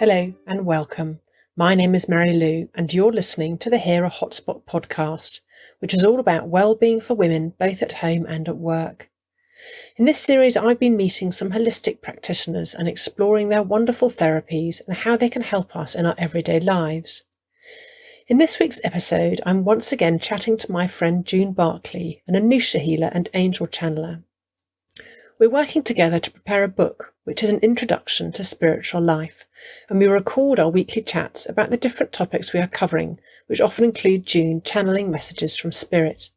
Hello and welcome. My name is Mary Lou and you're listening to the Here a Hotspot podcast, which is all about well-being for women both at home and at work. In this series, I've been meeting some holistic practitioners and exploring their wonderful therapies and how they can help us in our everyday lives. In this week's episode, I'm once again chatting to my friend June Barclay, an Anusha healer and angel channeler. We're working together to prepare a book, which is an introduction to spiritual life, and we record our weekly chats about the different topics we are covering, which often include June channeling messages from spirit.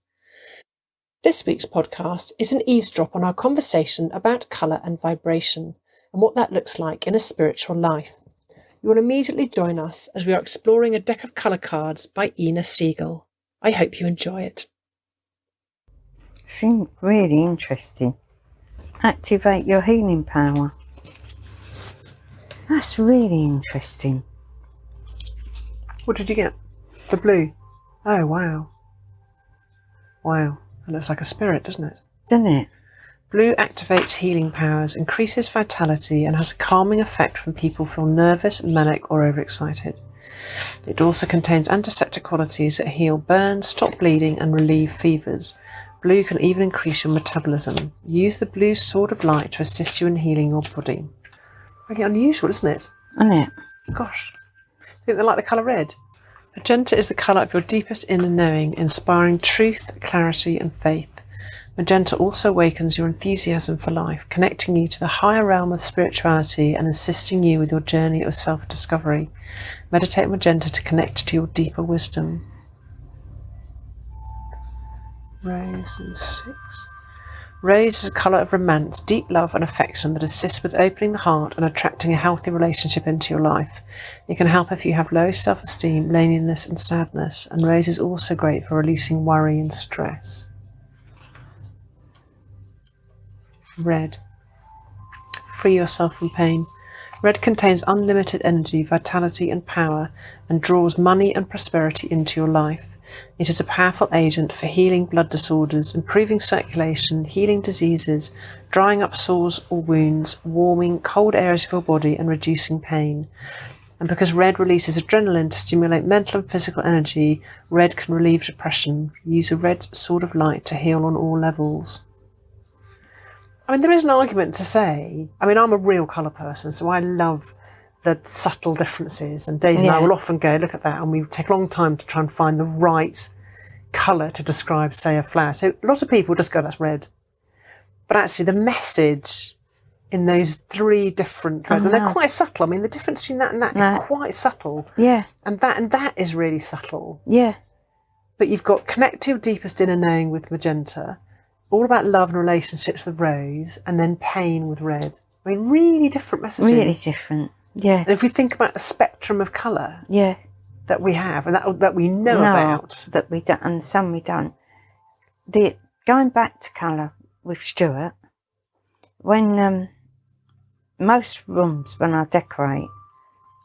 This week's podcast is an eavesdrop on our conversation about colour and vibration, and what that looks like in a spiritual life. You will immediately join us as we are exploring a deck of colour cards by Inna Segal. I hope you enjoy it. Seems really interesting. Activate your healing power. That's really interesting. What did you get? The blue. Oh, wow. Wow. That looks like a spirit, doesn't it? Doesn't it? Blue activates healing powers, increases vitality, and has a calming effect when people feel nervous, manic, or overexcited. It also contains antiseptic qualities that heal burns, stop bleeding, and relieve fevers. Blue can even increase your metabolism. Use the blue sword of light to assist you in healing your body. Really unusual, isn't it? Isn't it? Gosh. I think they like the colour red. Magenta is the colour of your deepest inner knowing, inspiring truth, clarity, and faith. Magenta also awakens your enthusiasm for life, connecting you to the higher realm of spirituality and assisting you with your journey of self-discovery. Meditate magenta to connect to your deeper wisdom. Rose is 6. Rose is a colour of romance, deep love and affection that assists with opening the heart and attracting a healthy relationship into your life. It can help if you have low self-esteem, loneliness and sadness, and rose is also great for releasing worry and stress. Red. Free yourself from pain. Red contains unlimited energy, vitality and power, and draws money and prosperity into your life. It is a powerful agent for healing blood disorders, improving circulation, healing diseases, drying up sores or wounds, warming cold areas of your body and reducing pain. And because red releases adrenaline to stimulate mental and physical energy, red can relieve depression. Use a red sword of light to heal on all levels. I mean, there is an argument to say, I'm a real colour person, so I love the subtle differences, and Daisy and I will often go, look at that, and we take a long time to try and find the right colour to describe, say, a flower. So a lot of people just go, that's red. But actually the message in those 3 different reds, and they're quite subtle. I mean, the difference between that and that is quite subtle. Yeah. And that is really subtle. Yeah. But you've got connect to your deepest inner knowing with magenta, all about love and relationships with rose, and then pain with red. I mean, really different messages. Really different. Yeah. And if we think about the spectrum of colour that we have, and that we know about. That we don't, and some we don't. Going back to colour with Stuart, when most rooms, when I decorate,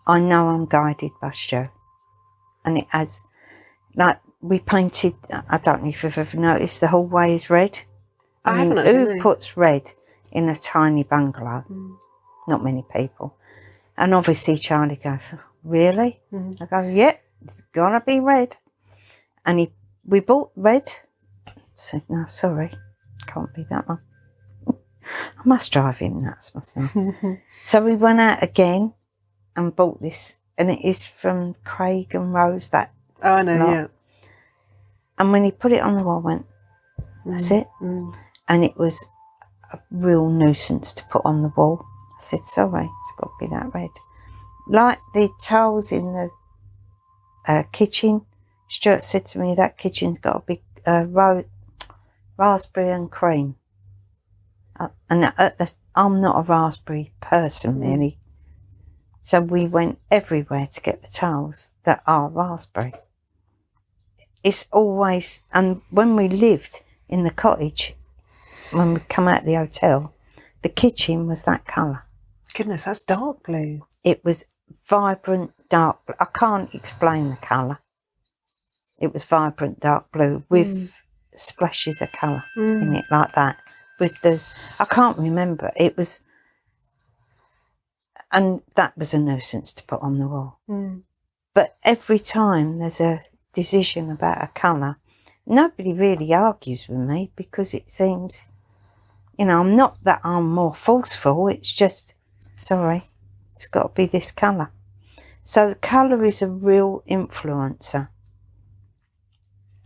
I know I'm guided by Stu. And it has, like, we painted, I don't know if you've ever noticed, the hallway is red. I haven't Who puts red in a tiny bungalow? Not many people. And obviously Charlie goes, really? I go, yep, it's gonna be red. And we bought red. I said, no, sorry, can't be that one. I must drive him nuts myself. So we went out again and bought this, and it is from Craig and Rose, that. Oh, I know, yeah. And when he put it on the wall, I went, that's it. And it was a real nuisance to put on the wall. I said, sorry, it's got to be that red. Like the tiles in the kitchen, Stuart said to me, that kitchen's got to be raspberry and cream. And I'm not a raspberry person, really. So we went everywhere to get the tiles that are raspberry. It's always, and when we lived in the cottage, when we come out of the hotel, the kitchen was that colour. Goodness, that's dark blue. It was vibrant dark blue. I can't explain the colour. It was vibrant dark blue with splashes of colour in it like that. With the, I can't remember. It was, And that was a nuisance to put on the wall. But every time there's a decision about a colour, nobody really argues with me, because it seems, you know, not that I'm more forceful, it's just, sorry, it's got to be this colour. So the colour is a real influencer.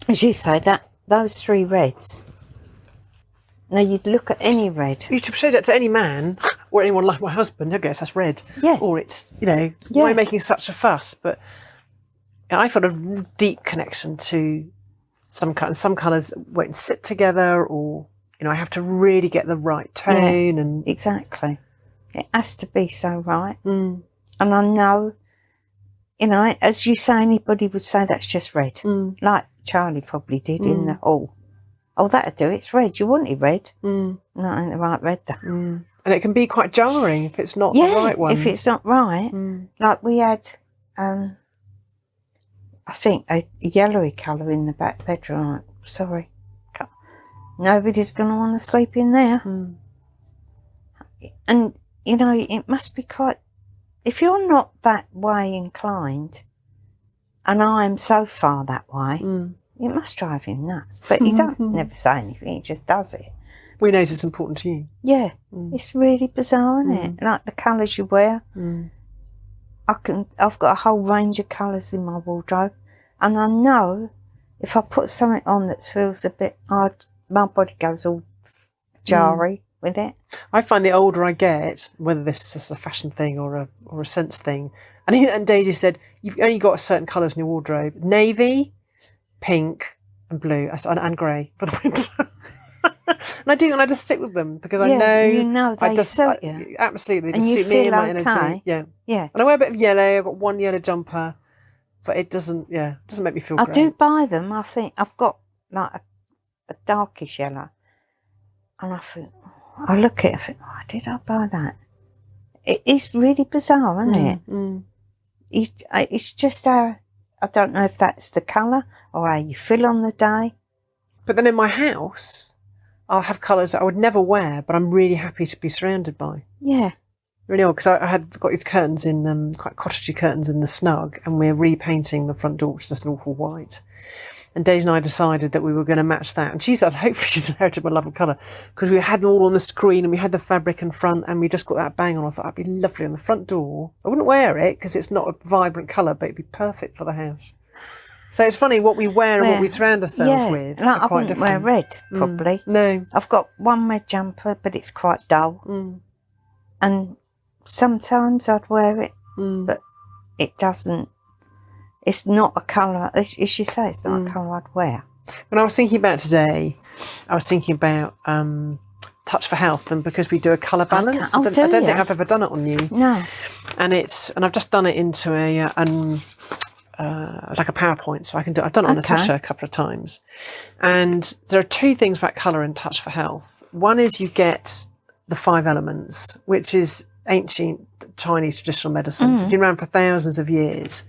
As you say, that those 3 reds. Now, you'd look at any red. You should show that to any man, or anyone like my husband, who goes, that's red. Yeah. Or it's, you know, why are you making such a fuss? But I felt a deep connection to some colours. Some colours won't sit together, or, you know, I have to really get the right tone. Yeah, and exactly. It has to be so right. And I know, you know, as you say, anybody would say that's just red. Like Charlie probably did in the hall. Oh, that'd do, it's red. You want it red. No, it ain't the right red, though. And it can be quite jarring if it's not the right one. If it's not right. Like we had, I think, a yellowy colour in the back bedroom. Like, sorry, nobody's going to want to sleep in there. And, you know, it must be quite, if you're not that way inclined, and I'm so far that way, it must drive him nuts. But he don't never say anything, he just does it. We know it's important to you. Yeah, it's really bizarre, isn't it? Like the colours you wear. I've got a whole range of colours in my wardrobe, and I know if I put something on that feels a bit odd, my body goes all jarry with it. I find the older I get, whether this is just a fashion thing or a sense thing, and Daisy said, you've only got certain colours in your wardrobe: navy, pink, and blue, and grey for the winter. And I do, and I just stick with them because I know, you know, they suit you. Absolutely, they and just you suit me and my feel okay. energy. Yeah. Yeah. And I wear a bit of yellow. I've got one yellow jumper, but it doesn't make me feel I great. do buy them. I think I've got like a darkish yellow, and I think, I look at it, I think, why did I buy that? It's really bizarre, isn't it? It's just how, I don't know if that's the colour or how you feel on the day. But then in my house, I'll have colours that I would never wear, but I'm really happy to be surrounded by. Yeah. Really odd, because I had got these curtains in, quite cottagey curtains in the snug, and we're repainting the front door, which is just an awful white. And Daisy and I decided that we were going to match that. And she said, hopefully she's inherited my love of colour, because we had them all on the screen and we had the fabric in front and we just got that bang on. I thought that'd be lovely on the front door. I wouldn't wear it because it's not a vibrant colour, but it'd be perfect for the house. So it's funny what we wear and what we surround ourselves with. Like I wouldn't wear red, probably. No. I've got one red jumper, but it's quite dull. And sometimes I'd wear it, but it doesn't. It's not a colour, as you say, it's not a colour I'd wear. When I was thinking about today, I was thinking about Touch for Health, and because we do a colour balance, I don't think I've ever done it on you. No. And I've just done it into a like a PowerPoint, so I've done it on Natasha a couple of times. And there are 2 things about colour in Touch for Health. One is you get the 5 elements, which is ancient Chinese traditional medicines. It's been around for thousands of years.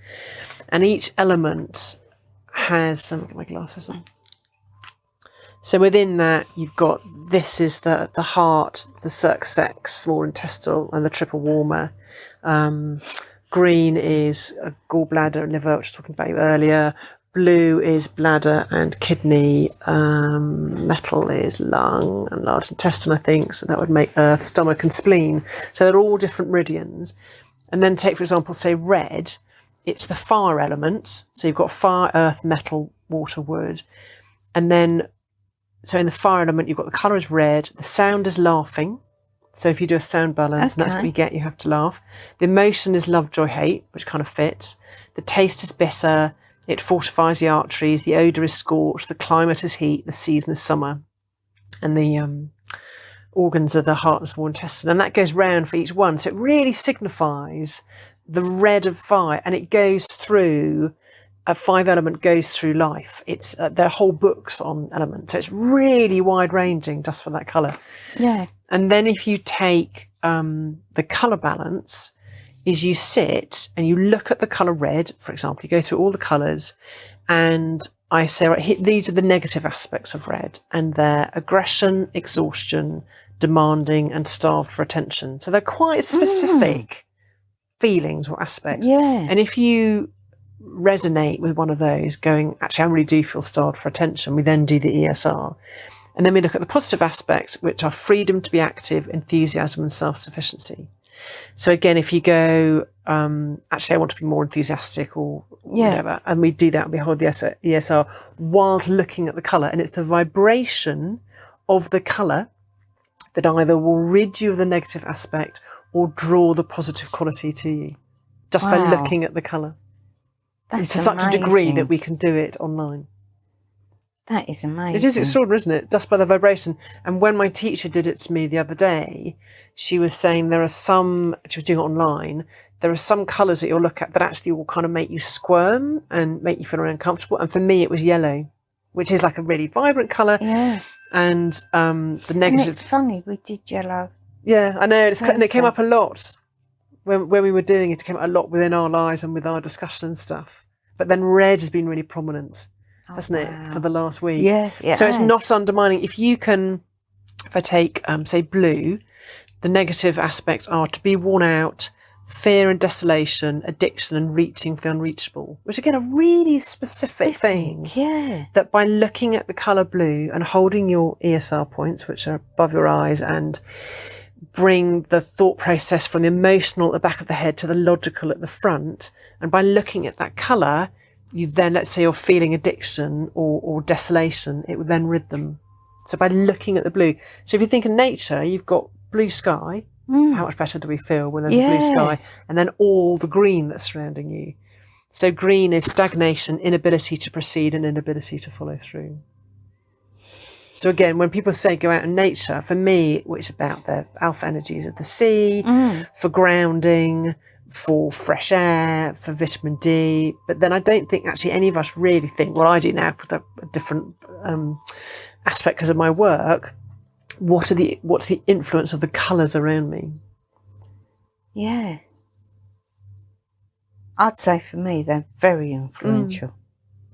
And each element has, let me get my glasses on. So within that, you've got, this is the heart, the circumflex, small intestinal, and the triple warmer. Green is a gallbladder and liver, which I was talking about earlier. Blue is bladder and kidney. Metal is lung and large intestine, I think. So that would make earth, stomach, and spleen. So they're all different meridians. And then take, for example, say red. It's the fire element. So you've got fire, earth, metal, water, wood. And then, so in the fire element, you've got the colour is red. The sound is laughing. So if you do a sound balance, and that's what you get, you have to laugh. The emotion is love, joy, hate, which kind of fits. The taste is bitter. It fortifies the arteries. The odour is scorch. The climate is heat. The season is summer. And the organs are the heart and small intestine. And that goes round for each one. So it really signifies the red of fire. And it goes through, a 5 element goes through life. It's there are whole books on elements. So it's really wide ranging just for that colour. Yeah. And then if you take the colour balance, is you sit and you look at the colour red, for example, you go through all the colours, and I say, right, these are the negative aspects of red, and they're aggression, exhaustion, demanding, and starved for attention. So they're quite specific feelings or aspects. Yeah. And if you resonate with one of those, going, actually, I really do feel starved for attention, we then do the ESR. And then we look at the positive aspects, which are freedom to be active, enthusiasm, and self-sufficiency. So again, if you go, actually, I want to be more enthusiastic or whatever, and we do that, we hold the ESR whilst looking at the colour. And it's the vibration of the colour that either will rid you of the negative aspect or draw the positive quality to you, just by looking at the colour. That's to such a degree that we can do it online. That is amazing. It is extraordinary, isn't it? Just by the vibration. And when my teacher did it to me the other day, she was saying there are some, she was doing it online, there are some colours that you'll look at that actually will kind of make you squirm and make you feel uncomfortable. And for me, it was yellow, which is like a really vibrant colour. Yeah. And the negative... And it's funny, we did yellow. Yeah, I know. And it came up a lot. When we were doing it, it came up a lot within our lives and with our discussion and stuff. But then red has been really prominent, hasn't it, for the last week? Yeah, so it's not undermining. If you can, if I take, say, blue, the negative aspects are to be worn out, fear and desolation, addiction and reaching for the unreachable, which again are really specific things. Yeah. That by looking at the colour blue and holding your ESR points, which are above your eyes, and bring the thought process from the emotional at the back of the head to the logical at the front, and by looking at that colour, you then, let's say you're feeling addiction or desolation, it would then rid them. So by looking at the blue. So if you think of nature, you've got blue sky. How much better do we feel when there's a blue sky? And then all the green that's surrounding you. So green is stagnation, inability to proceed, and inability to follow through. So again, when people say go out in nature, for me, it's about the alpha energies of the sea, for grounding, for fresh air, for vitamin D. But then I don't think actually any of us really think, well, I do now with a different aspect because of my work, what's the influence of the colours around me? Yeah. I'd say for me, they're very influential.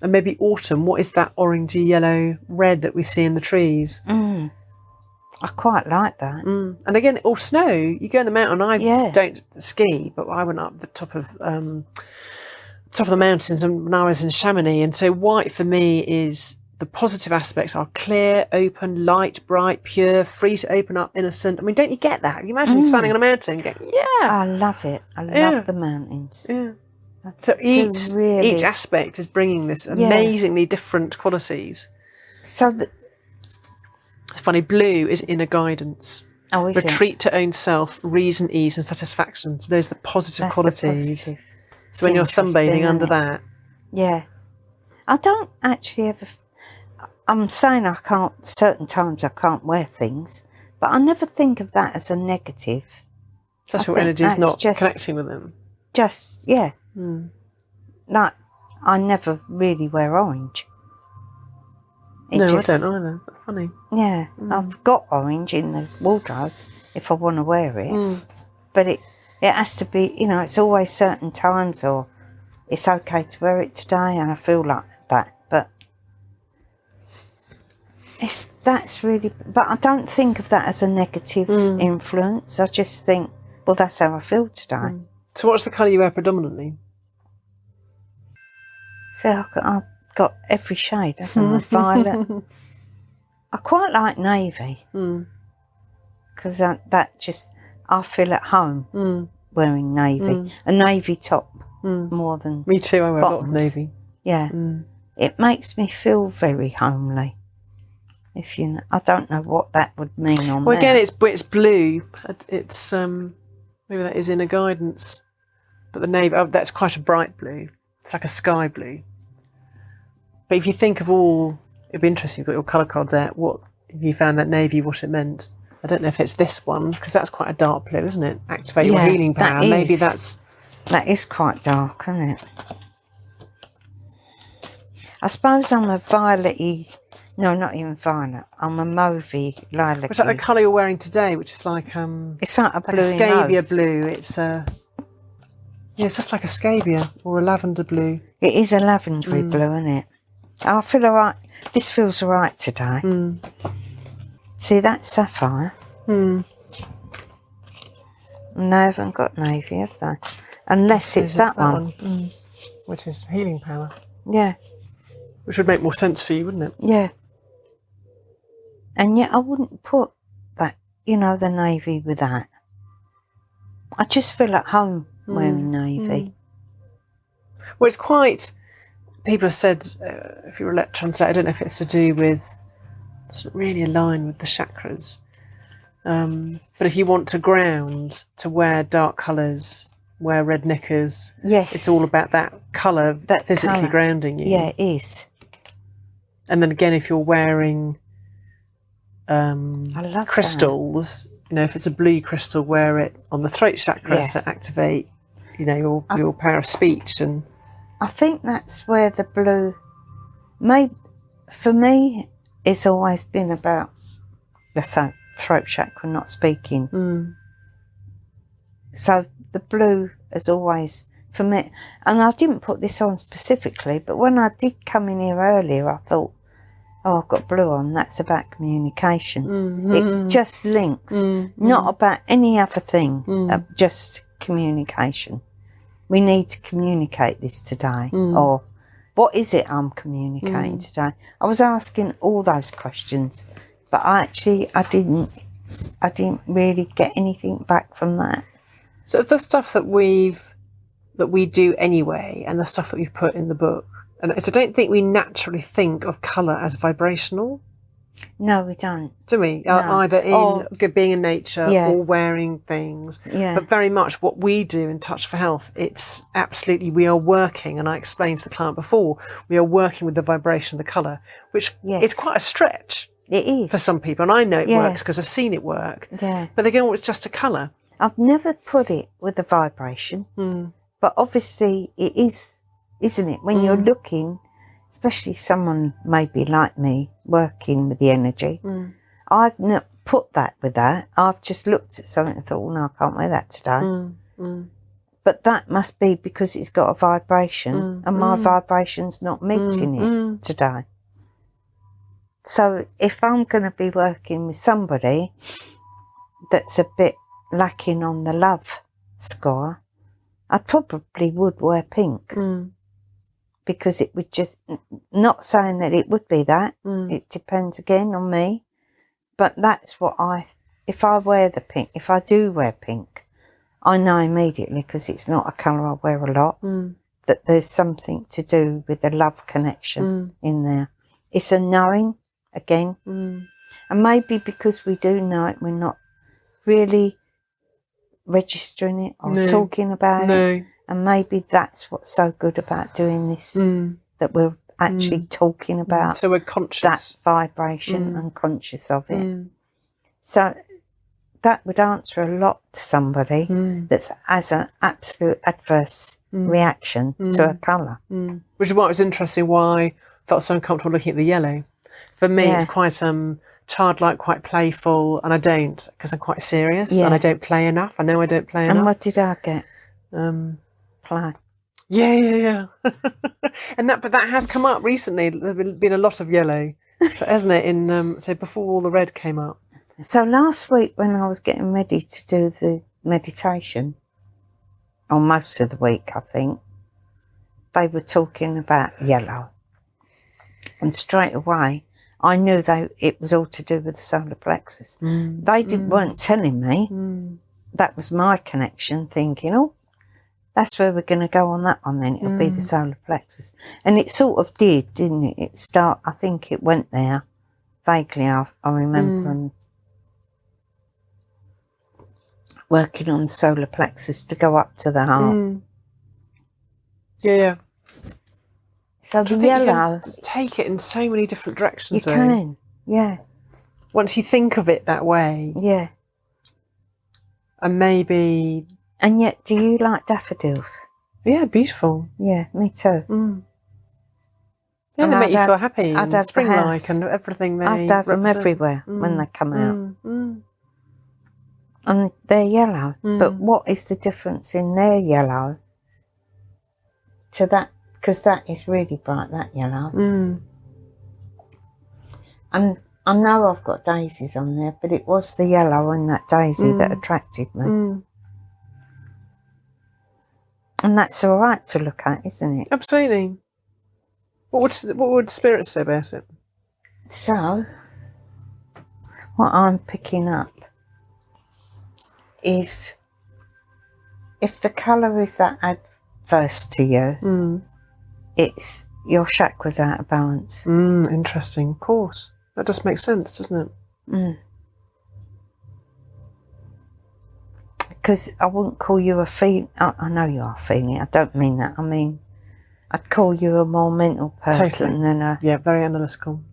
And maybe autumn, what is that orangey, yellow, red that we see in the trees? I quite like that. And again, or snow. You go in the mountain. I don't ski, but I went up the top of the mountains when I was in Chamonix. And so white for me is the positive aspects are clear, open, light, bright, pure, free to open up, innocent. I mean, don't you get that? You imagine standing on a mountain and going, I love it. I love the mountains. Yeah. So each aspect is bringing this amazingly different qualities. So it's funny, blue is inner guidance. Oh, is retreat to own self, reason, ease and satisfaction. So those are the positive qualities. So it's when you're sunbathing under that. Yeah. I don't actually ever... I'm saying certain times I can't wear things, but I never think of that as a negative. That's your energy is not connecting with them. Like, I never really wear orange. I don't either. That's funny. Yeah, I've got orange in the wardrobe if I want to wear it, but it has to be, it's always certain times, or it's okay to wear it today and I feel like that, but but I don't think of that as a negative influence. I just think, well, that's how I feel today. So what's the colour you wear predominantly? So I've got every shade, haven't I? Violet. I quite like navy because I feel at home wearing navy. A navy top more than me too. I wear bottoms. a lot of navy. Yeah, it makes me feel very homely. I don't know what that would mean on. Well, again, it's blue. It's maybe that is inner guidance, but the navy that's quite a bright blue. It's like a sky blue. But if you think of it'd be interesting. You've got your colour cards out. What if you found that navy? What it meant? I don't know if it's this one because that's quite a dark blue, isn't it? Activate your healing power. Maybe that is quite dark, isn't it? I suppose I'm a violet-y. No, not even violet. I'm a mauvey lilac. It's like the colour you're wearing today, which is like it's like a blue, scabia blue. It's it's just like a scabia or a lavender blue. It is a lavendery blue, isn't it? I feel alright. This feels alright today. See, that's sapphire. And they haven't got navy, have they? unless it's that one. Which is healing power. Yeah, Which would make more sense for you, wouldn't it? yeah. And yet I wouldn't put that, you know, the navy with that. I just feel at home wearing navy. Well, it's quite... People have said, if you were a translator, I don't know if it's to do with... It doesn't really align with the chakras. But if you want to ground, to wear dark colours, wear red knickers. Yes. It's all about that colour, that physically colour. grounding you. Yeah, it is. And then again, if you're wearing I love crystals, you know, if it's a blue crystal, wear it on the throat chakra to activate, you know, your power of speech. And I think that's where the blue, for me, it's always been about the throat chakra, not speaking. So the blue has always, for me, and I didn't put this on specifically, but when I did come in here earlier, I thought, oh, I've got blue on, that's about communication. It just links, not about any other thing, just communication. We need to communicate this today, or what is it I'm communicating today? I was asking all those questions, but I didn't really get anything back from that. So the stuff that we do anyway, and the stuff that we've put in the book, and so I don't think we naturally think of colour as vibrational. No, we don't. Do we? No. Either in being in nature or wearing things. Yeah. But very much what we do in Touch for Health, it's absolutely, we are working, and I explained to the client before, we are working with the vibration of the colour, which is quite a stretch. It is. For some people, and I know it works because I've seen it work. Yeah. But again, it's just a colour. I've never put it with a vibration, but obviously it is, isn't it? When you're looking, especially someone maybe like me, working with the energy, I've not put that with that. I've just looked at something and thought, well, no, I can't wear that today. But that must be because it's got a vibration, and my vibration's not meeting it today. So if I'm going to be working with somebody that's a bit lacking on the love score, I probably would wear pink because it would just, not saying that it would be that, it depends again on me, but that's what if I wear the pink, if I do wear pink, I know immediately, because it's not a colour I wear a lot, that there's something to do with the love connection in there. It's a knowing again, and maybe because we do know it, we're not really registering it or talking about it, and maybe that's what's so good about doing this, that we're actually talking about, so we're conscious that vibration and conscious of it. So that would answer a lot to somebody that's as an absolute adverse reaction to a colour. Which is what was interesting, why I felt so uncomfortable looking at the yellow. For me, it's quite childlike, quite playful, and I don't, because I'm quite serious, and I don't play enough. I know I don't play enough. And what did I get? Play. Yeah. But that has come up recently. There's been a lot of yellow, hasn't it? In so before all the red came up. So last week when I was getting ready to do the meditation, or most of the week I think, they were talking about yellow. And straight away, I knew it was all to do with the solar plexus. They weren't telling me. That was my connection, thinking, oh, that's where we're going to go on that one then. It'll be the solar plexus. And it sort of did, didn't it? I think it went there. Vaguely, I remember working on the solar plexus to go up to the heart. Yeah. So the yellow, you can take it in so many different directions. You can, yeah. Once you think of it that way. Yeah. And maybe... And yet, do you like daffodils? Yeah, beautiful. Yeah, me too. Yeah, they make you feel happy I'd and spring-like and everything they I'd have them represent. everywhere when they come out. And they're yellow. But what is the difference in their yellow to that? Because that is really bright, that yellow. And I know I've got daisies on there, but it was the yellow and that daisy that attracted me. And that's all right to look at, isn't it? Absolutely. What would Spirit say about it? So, what I'm picking up is if the colour is that adverse to you, it's your chakra's out of balance. Interesting. Of course. That does make sense, doesn't it? Because I wouldn't call you a I know you are feeling. I don't mean that. I mean, I'd call you a more mental person than a... Yeah, very analytical.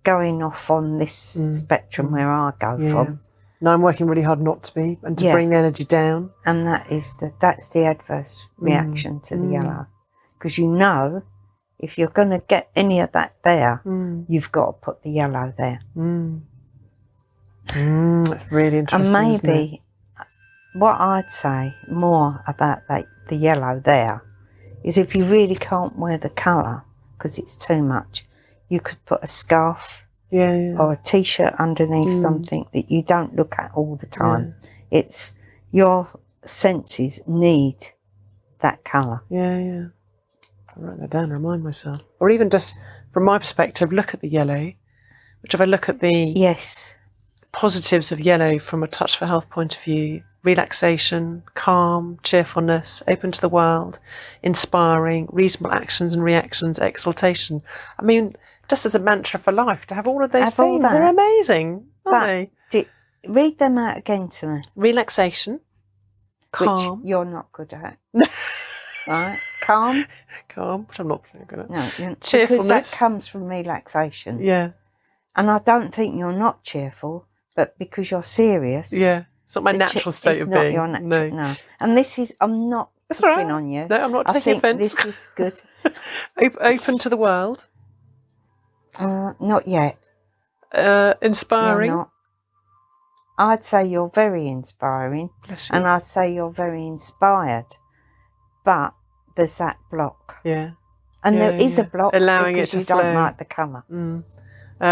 Going off on this spectrum where I go from. No, I'm working really hard not to be and to bring the energy down. And that's the adverse reaction to the yellow. Because you know, if you're going to get any of that there, you've got to put the yellow there. That's really interesting. And isn't it? what I'd say more about the yellow there is if you really can't wear the colour because it's too much, you could put a scarf or a t-shirt underneath something that you don't look at all the time. It's your senses need that colour. I'll write that down, remind myself. Or even just from my perspective, look at the yellow. Which if I look at the positives of yellow from a Touch for Health point of view, relaxation, calm, cheerfulness, open to the world, inspiring, reasonable actions and reactions, exaltation. I mean, just as a mantra for life, to have all of those things are amazing, aren't they? Read them out again to me. Relaxation, calm. Which you're not good at. Right? Calm, which I'm not very good at. No, cheerfulness. Because that comes from relaxation. Yeah. And I don't think you're not cheerful, but because you're serious. Yeah. It's not my natural state of being. Your no. And this is, I'm not picking on you. No, I'm not taking offence. This is good. Open to the world. Not yet. Inspiring. You're not. I'd say you're very inspiring. Bless you. And I'd say you're very inspired. But there's that block. Yeah. And there is a block allowing it to you flow. don't like the colour.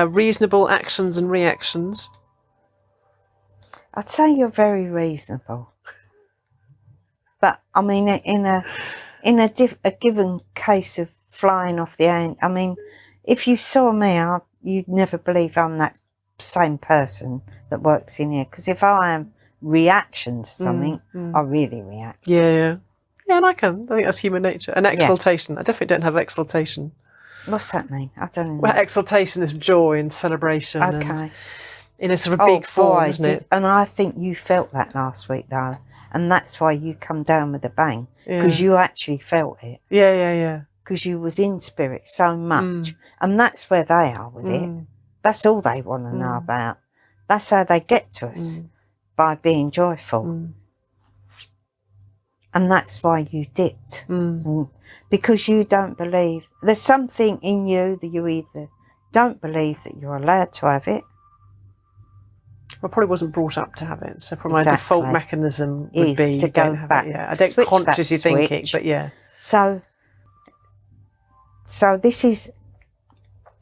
Reasonable actions and reactions. I'd say you're very reasonable. But I mean, in a given case of flying off the end, I mean, if you saw me, you'd never believe I'm that same person that works in here. Because if I am reaction to something, I really react. Yeah, and I think that's human nature. And exaltation. I definitely don't have exaltation. What's that mean? I don't know. Well, exaltation is joy and celebration. Okay. And in a sort of big form, isn't it? And I think you felt that last week, though. And that's why you come down with a bang. Because you actually felt it. Yeah. Because you was in spirit so much. And that's where they are with it. That's all they want to know about. That's how they get to us. By being joyful. And that's why you dipped. Because you don't believe. There's something in you that you either don't believe that you're allowed to have it. I probably wasn't brought up to have it. So probably my default mechanism would be to go back. I don't consciously think it, but yeah. So this is,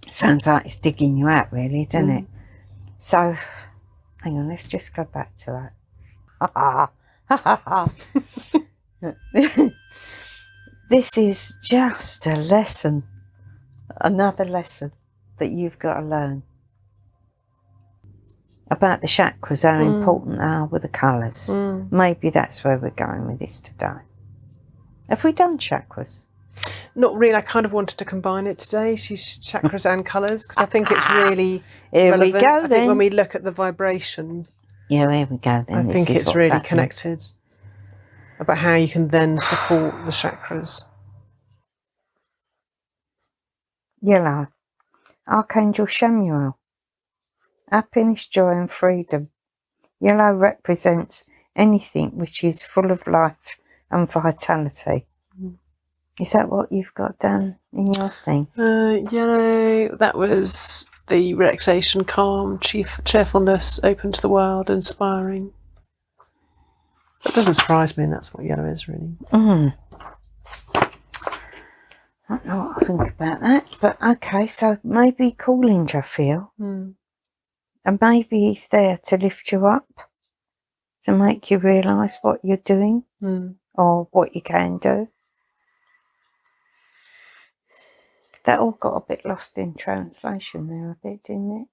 sounds like it's digging you out really, doesn't it? So, hang on, let's just go back to that. This is just a lesson, another lesson that you've got to learn about the chakras, how important they are with the colours. Maybe that's where we're going with this today. Have we done chakras? Not really. I kind of wanted to combine it today, chakras and colours, because I think it's really relevant. We go, I think when we look at the vibration, here we go then. I think it's really connected about how you can then support the chakras. Yellow, Archangel Samuel, happiness, joy and freedom. Yellow represents anything which is full of life and vitality. Is that what you've got done in your thing? Yellow, that was the relaxation, calm, cheerfulness, open to the world, inspiring. That doesn't surprise me, and that's what yellow is, really. I don't know what I think about that, but okay, so maybe cooling, I feel. And maybe he's there to lift you up, to make you realise what you're doing or what you can do. That all got a bit lost in translation there a bit, didn't it?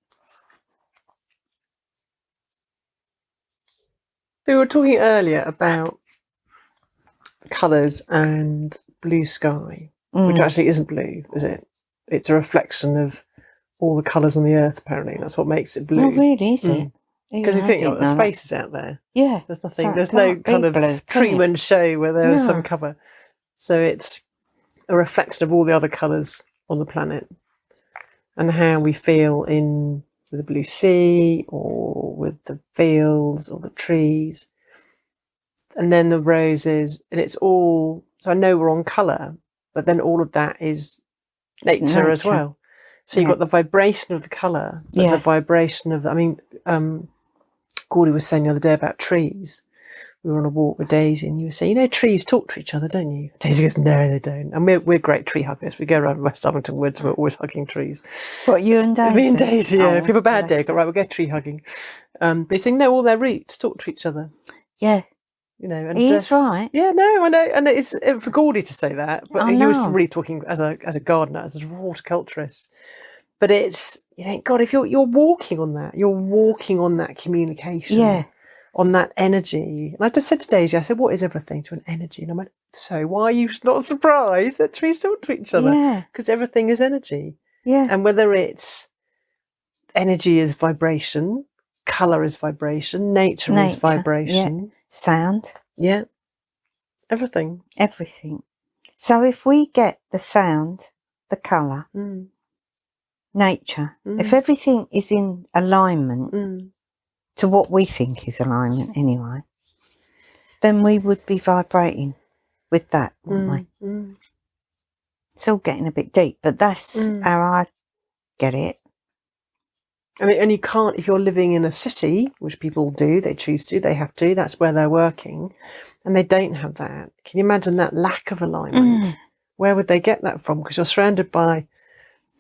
We were talking earlier about colours and blue sky, which actually isn't blue, is it? It's a reflection of all the colours on the earth, apparently. That's what makes it blue. Oh, really, is it? Because you think, the space is out there. Yeah. There's nothing, So there's no kind of blue, Truman show where there is some cover. So it's a reflection of all the other colours on the planet and how we feel in the blue sea or with the fields or the trees. And then the roses, and it's all, so I know we're on colour, but then all of that is nature as well. So you've got the vibration of the colour, the vibration of, Gordy was saying the other day about trees. We were on a walk with Daisy, and you were saying, trees talk to each other, don't you? Daisy goes, no, they don't. And we're great tree huggers. We go around West Somerton Woods, we're always hugging trees. What, you and Daisy? Me and Daisy, yeah. If you have a bad day, go, right, we'll go tree hugging. But he's saying, no, all their roots talk to each other. Yeah. And he's right. Yeah, no, I know. And it's for Gordy to say that, but he was really talking as a gardener, as a horticulturist. But it's, you think, God, if you're walking on that, you're walking on that communication, on that energy. And I just said to Daisy, I said, what is everything to an energy? And I went, so why are you not surprised that trees talk to each other? Yeah. Because everything is energy. Yeah. And whether it's energy is vibration, colour is vibration, nature is vibration. Sound. Yeah. Everything. Everything. So if we get the sound, the colour, nature, if everything is in alignment to what we think is alignment anyway, then we would be vibrating with that, wouldn't we? It's all getting a bit deep, but that's how I get it. I mean, and you can't, if you're living in a city, which people do, they choose to, they have to, that's where they're working, and they don't have that. Can you imagine that lack of alignment? Where would they get that from? Because you're surrounded by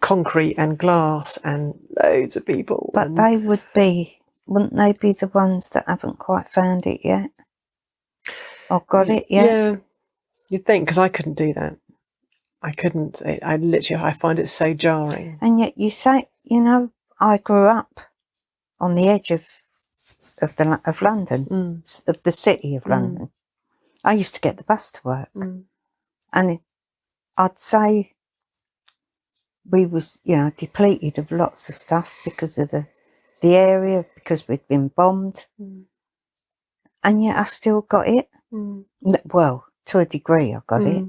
concrete and glass and loads of people. But they would be, wouldn't they be the ones that haven't quite found it yet? Or got it yet? Yeah, you'd think, because I couldn't do that. I couldn't. I find it so jarring. And yet you say, I grew up on the edge of London, of the city of London. I used to get the bus to work, and I'd say we was, depleted of lots of stuff because of the area, because we'd been bombed, and yet I still got it. Well, to a degree, I got it.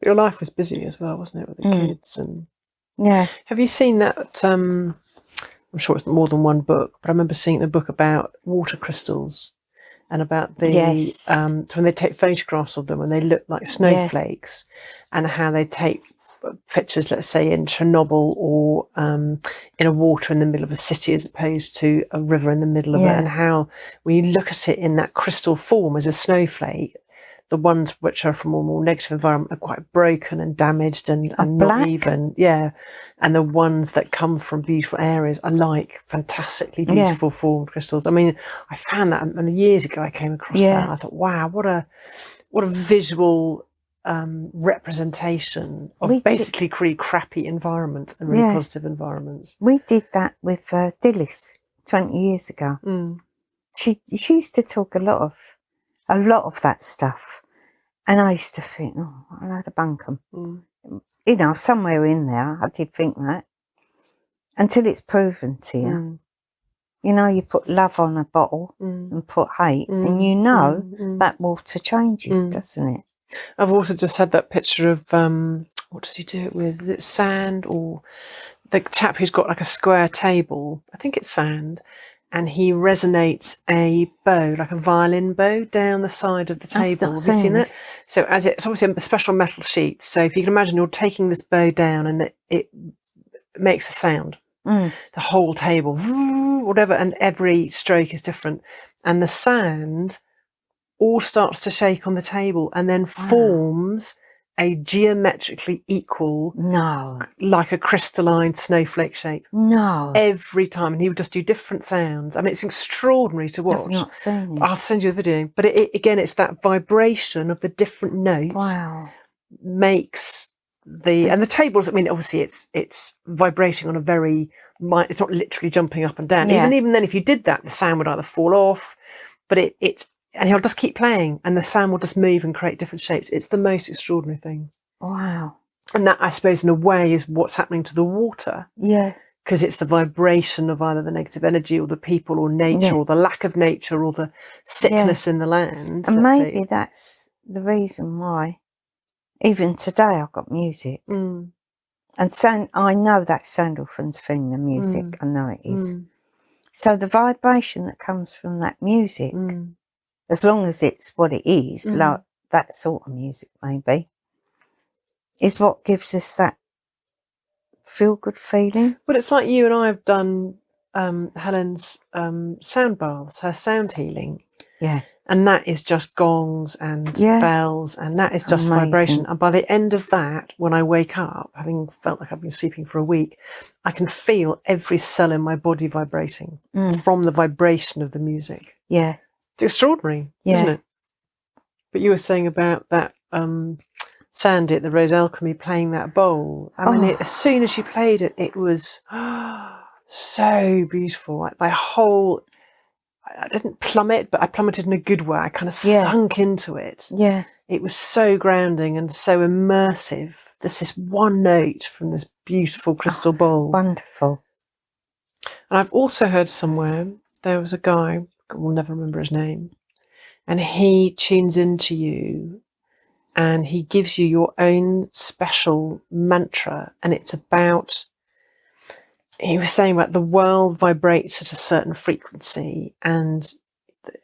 Your life was busy as well, wasn't it, with the kids and. Yeah. Have you seen that? I'm sure it's more than one book, but I remember seeing a book about water crystals and about the when they take photographs of them and they look like snowflakes, and how they take pictures, let's say in Chernobyl or in a water in the middle of a city as opposed to a river in the middle of it, and how when you look at it in that crystal form as a snowflake, the ones which are from a more negative environment are quite broken and damaged and not even. Yeah. And the ones that come from beautiful areas are like fantastically beautiful formed crystals. I mean, I found that years ago I came across that. I thought, wow, what a visual representation of basically crappy environments and really positive environments. We did that with Dilys 20 years ago. She used to talk a lot of that stuff, and I used to think, I'll have to bunkum. Somewhere in there I did think that, until it's proven to you. You put love on a bottle and put hate, and that water changes, doesn't it? I've also just had that picture of what does he do it with? Is it sand, or the chap who's got like a square table? I think it's sand. And he resonates a bow, like a violin bow, down the side of the table. Have you seen that? So it's obviously a special metal sheet. So if you can imagine, you're taking this bow down and it makes a sound. The whole table, whatever, and every stroke is different. And the sand all starts to shake on the table and then forms a geometrically equal, like a crystalline snowflake shape. Every time. And he would just do different sounds. I mean, it's extraordinary to watch. I've not seen it. I'll send you the video. But again, it's that vibration of the different notes makes and the tables, I mean, obviously it's vibrating on a very, it's not literally jumping up and down. Yeah. Even then, if you did that, the sound would either fall off, but and he'll just keep playing and the sound will just move and create different shapes. It's the most extraordinary thing. Wow. And that, I suppose, in a way, is what's happening to the water. Yeah. Because it's the vibration of either the negative energy or the people or nature or the lack of nature or the sickness in the land. And maybe that's the reason why, even today, I've got music. And I know that's Sandalphon's thing, the music. I know it is. So the vibration that comes from that music, as long as it's what it is, like that sort of music maybe, is what gives us that feel-good feeling. But it's like you and I have done Helen's sound baths, her sound healing. Yeah. And that is just gongs and bells, and that is just vibration. And by the end of that, when I wake up, having felt like I've been sleeping for a week, I can feel every cell in my body vibrating from the vibration of the music. Yeah. It's extraordinary, isn't it? But you were saying about that Sandy at the Rose Alchemy playing that bowl. I mean, as soon as she played it, it was so beautiful. Like my whole, I didn't plummet, but I plummeted in a good way. I kind of sunk into it. Yeah. It was so grounding and so immersive. Just this one note from this beautiful crystal bowl. Wonderful. And I've also heard somewhere, there was a guy, we'll never remember his name, and he tunes into you and he gives you your own special mantra. And it's about, he was saying about the world vibrates at a certain frequency, and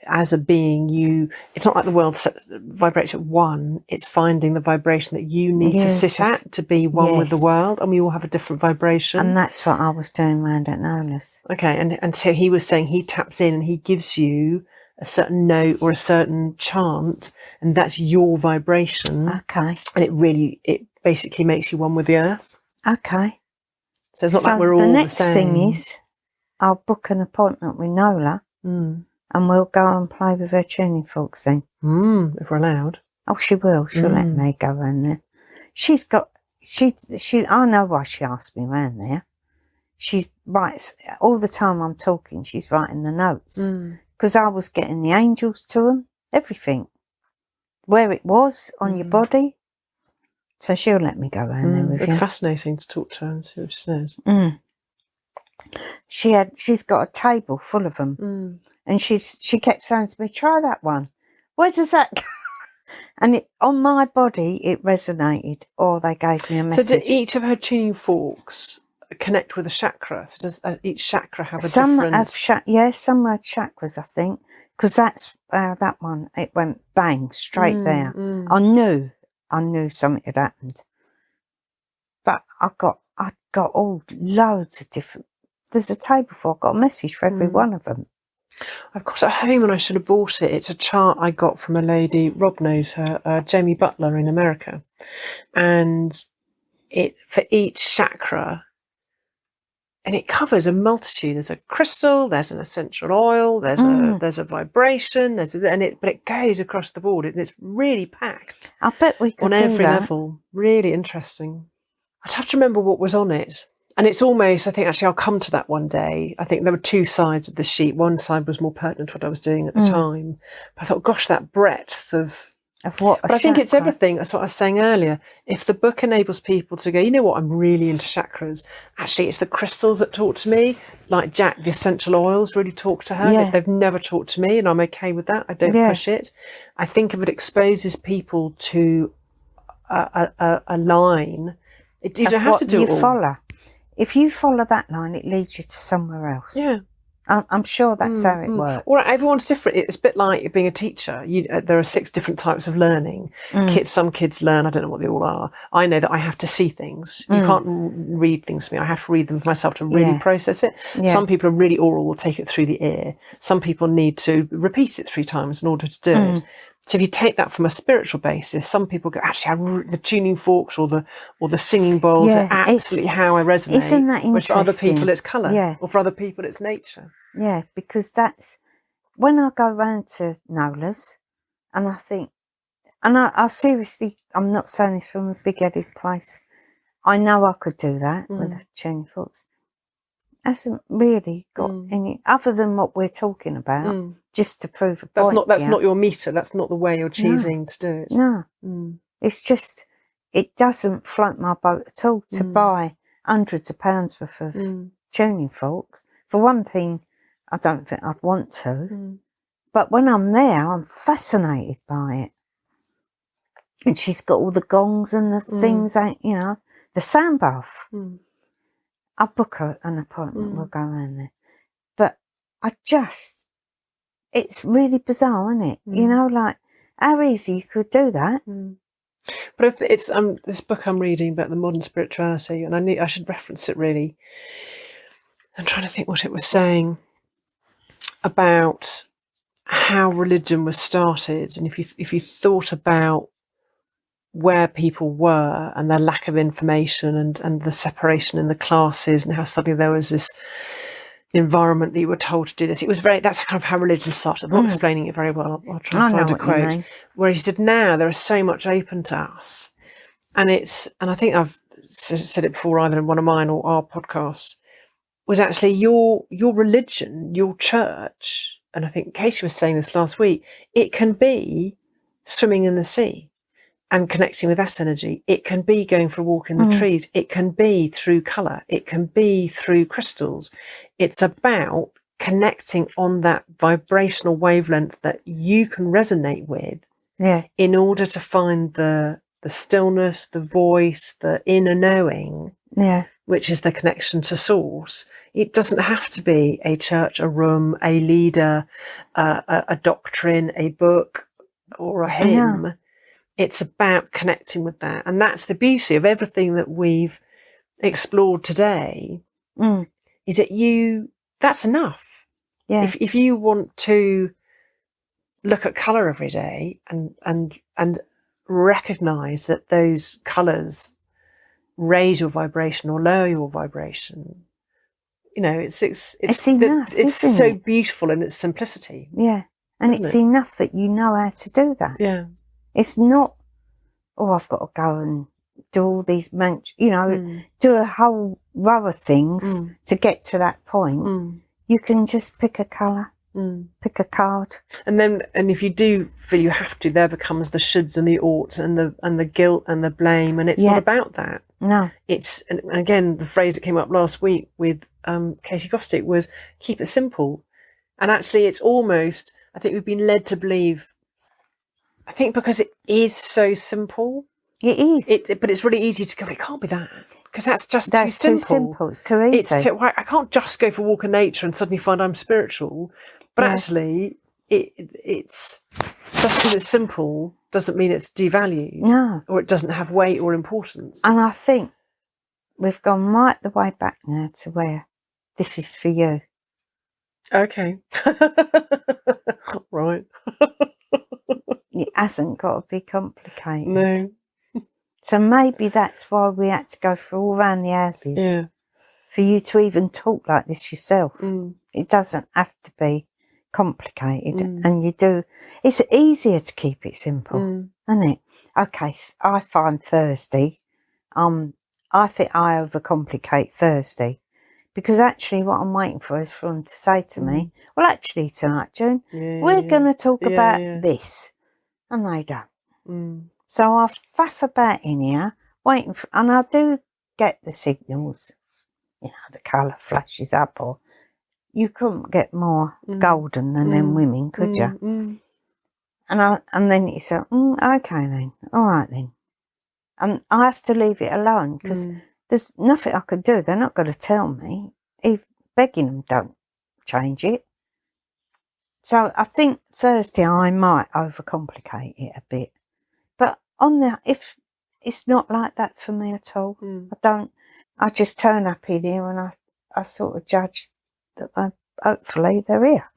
as a being, it's not like the world vibrates at one, it's finding the vibration that you need to sit at to be one with the world, and we all have a different vibration. And that's what I was doing round at Nola's. Okay, and so he was saying he taps in and he gives you a certain note or a certain chant, and that's your vibration. Okay. And it basically makes you one with the earth. Okay. So it's not like we're all the same. The next thing is, I'll book an appointment with Nola, and we'll go and play with her tuning forks then. If we're allowed. Oh, she will. She'll let me go round there. She's got, I know why she asked me round there. She writes, all the time I'm talking, she's writing the notes. Because I was getting the angels to them, everything. Where it was on your body. So she'll let me go around there with you. It's fascinating to talk to her and see what she says. She's got a table full of them. And she kept saying to me, try that one. Where does that go? And on my body, it resonated. Or they gave me a message. So did each of her tuning forks connect with a chakra? So does each chakra have a different... Some had chakras, I think. Because that's that one, it went bang, straight there. I knew something had happened. But I got all loads of different... There's a table for, I've got a message for every one of them. I've got it at home and I should have bought it. It's a chart I got from a lady, Rob knows her, Jamie Butler in America. And it, for each chakra, and it covers a multitude. There's a crystal, there's an essential oil, there's a vibration, but it goes across the board. It's really packed. I bet we could on every level. Really interesting. I'd have to remember what was on it. And it's almost, I think, actually, I'll come to that one day. I think there were two sides of the sheet. One side was more pertinent to what I was doing at the time. But I thought, gosh, that breadth of what? But I think it's everything. That's what I was saying earlier. If the book enables people to go, you know what, I'm really into chakras. Actually, it's the crystals that talk to me. Like Jack, the essential oils really talk to her. Yeah. They've never talked to me, and I'm okay with that. I don't push it. I think if it exposes people to a line, you don't have to do it all. Follow. If you follow that line, it leads you to somewhere else. Yeah. I'm sure that's how it works. Well, everyone's different. It's a bit like being a teacher. There are 6 different types of learning. Some kids learn, I don't know what they all are. I know that I have to see things. You can't read things to me. I have to read them for myself to really process it. Yeah. Some people are really oral, will take it through the ear. Some people need to repeat it 3 times in order to do it. So if you take that from a spiritual basis, some people go, actually, the tuning forks or the singing bowls are absolutely how I resonate. Isn't that interesting? Which for other people, it's colour. Or for other people, it's nature. Yeah, because that's... When I go round to Nola's, and I think... And I seriously... I'm not saying this from a big-headed place. I know I could do that with the tuning forks. Hasn't really got any, other than what we're talking about, just to prove a point. That's not your meter. That's not the way you're choosing to do it. No. It's just, it doesn't float my boat at all to buy hundreds of pounds worth of tuning forks. For one thing, I don't think I'd want to. But when I'm there, I'm fascinated by it. And she's got all the gongs and the things, you know, the sound bath. I'll book an appointment, we'll go around there. But it's really bizarre, isn't it? You know, like, how easy you could do that. But if it's this book I'm reading about the modern spirituality, and I should reference it really. I'm trying to think what it was saying about how religion was started, and if you thought about where people were and their lack of information and the separation in the classes and how suddenly there was this environment that you were told to do this. That's kind of how religion started. I'm not explaining it very well. I'll try and find a quote. Where he said, now there is so much open to us. And I think I've said it before either in one of mine or our podcasts, was actually your religion, your church, and I think Katie was saying this last week, it can be swimming in the sea and connecting with that energy. It can be going for a walk in the trees. It can be through colour. It can be through crystals. It's about connecting on that vibrational wavelength that you can resonate with in order to find the stillness, the voice, the inner knowing, which is the connection to source. It doesn't have to be a church, a room, a leader, a doctrine, a book or a hymn. Yeah. It's about connecting with that. And that's the beauty of everything that we've explored today, is that that's enough. Yeah. If you want to look at colour every day and recognise that those colours raise your vibration or lower your vibration, you know, it's enough. It's so beautiful in its simplicity. Yeah. And it's enough that you know how to do that. Yeah. It's not, I've got to go and do all these, do a whole row of things to get to that point. You can just pick a colour, pick a card. And if you do feel you have to, there becomes the shoulds and the oughts and the guilt and the blame. And it's not about that. No. And again, the phrase that came up last week with Katie Gostick was keep it simple. And actually it's almost, I think we've been led to believe, I think because it is so simple. It is. But it's really easy to go, it can't be that. Because that's too simple. It's too easy. I can't just go for a walk in nature and suddenly find I'm spiritual. But actually, it's just because it's simple doesn't mean it's devalued. No. Or it doesn't have weight or importance. And I think we've gone right the way back now to where this is for you. Okay. Right. It hasn't got to be complicated. No. So maybe that's why we had to go through all around the houses. Yeah. For you to even talk like this yourself. It doesn't have to be complicated. And it's easier to keep it simple, isn't it? Okay, I find Thursday, I think I overcomplicate Thursday. Because actually what I'm waiting for is for them to say to me, well, actually tonight, June, we're going to talk about this. And they don't. So I faff about in here, waiting for, and I do get the signals, the colour flashes up, or you couldn't get more golden than them women, could you? And then you say, okay then, all right then. And I have to leave it alone, because there's nothing I can do. They're not going to tell me. If begging them don't change it. So I think Thursday I might overcomplicate it a bit. But if it's not like that for me at all. I just turn up in here and I sort of judge that hopefully they're here.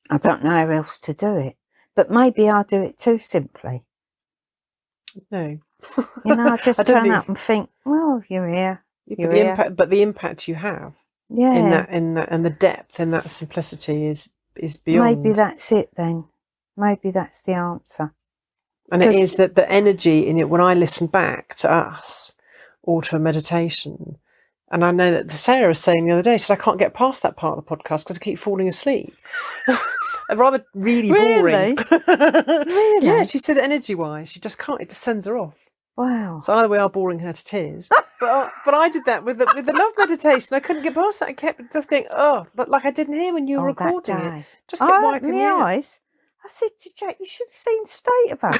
I don't know how else to do it. But maybe I'll do it too simply. No. I just turn up and think, well, you're here. But the impact you have in that and the depth in that simplicity is beyond. Maybe that's it then. Maybe that's the answer. And it is that the energy in it, when I listen back to us or to a meditation, and I know that Sarah was saying the other day, she said, I can't get past that part of the podcast because I keep falling asleep. Rather really boring. Really? Yeah, she said energy-wise, she just can't, it just sends her off. Wow. So either we are boring her to tears. but I did that with the love meditation. I couldn't get past that. I kept just going, but like I didn't hear when you were recording it. Just kept wiping the eyes. I said to Jack, you should have seen the state of her. I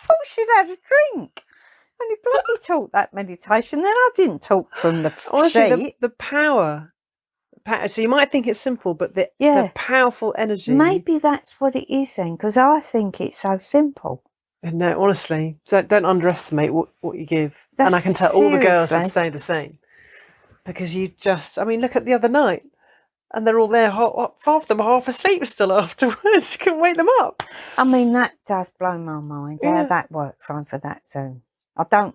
thought she'd had a drink. And he bloody talked that meditation. Then I didn't talk from the honestly, the power. So you might think it's simple, but the powerful energy. Maybe that's what it is then, because I think it's so simple. No, honestly, don't underestimate what you give. And I can tell all the girls would say the same. Because you just, I mean, look at the other night. And they're all there, half of them are half asleep still afterwards. You can wake them up. I mean, that does blow my mind, how that works on for that zone. I can't.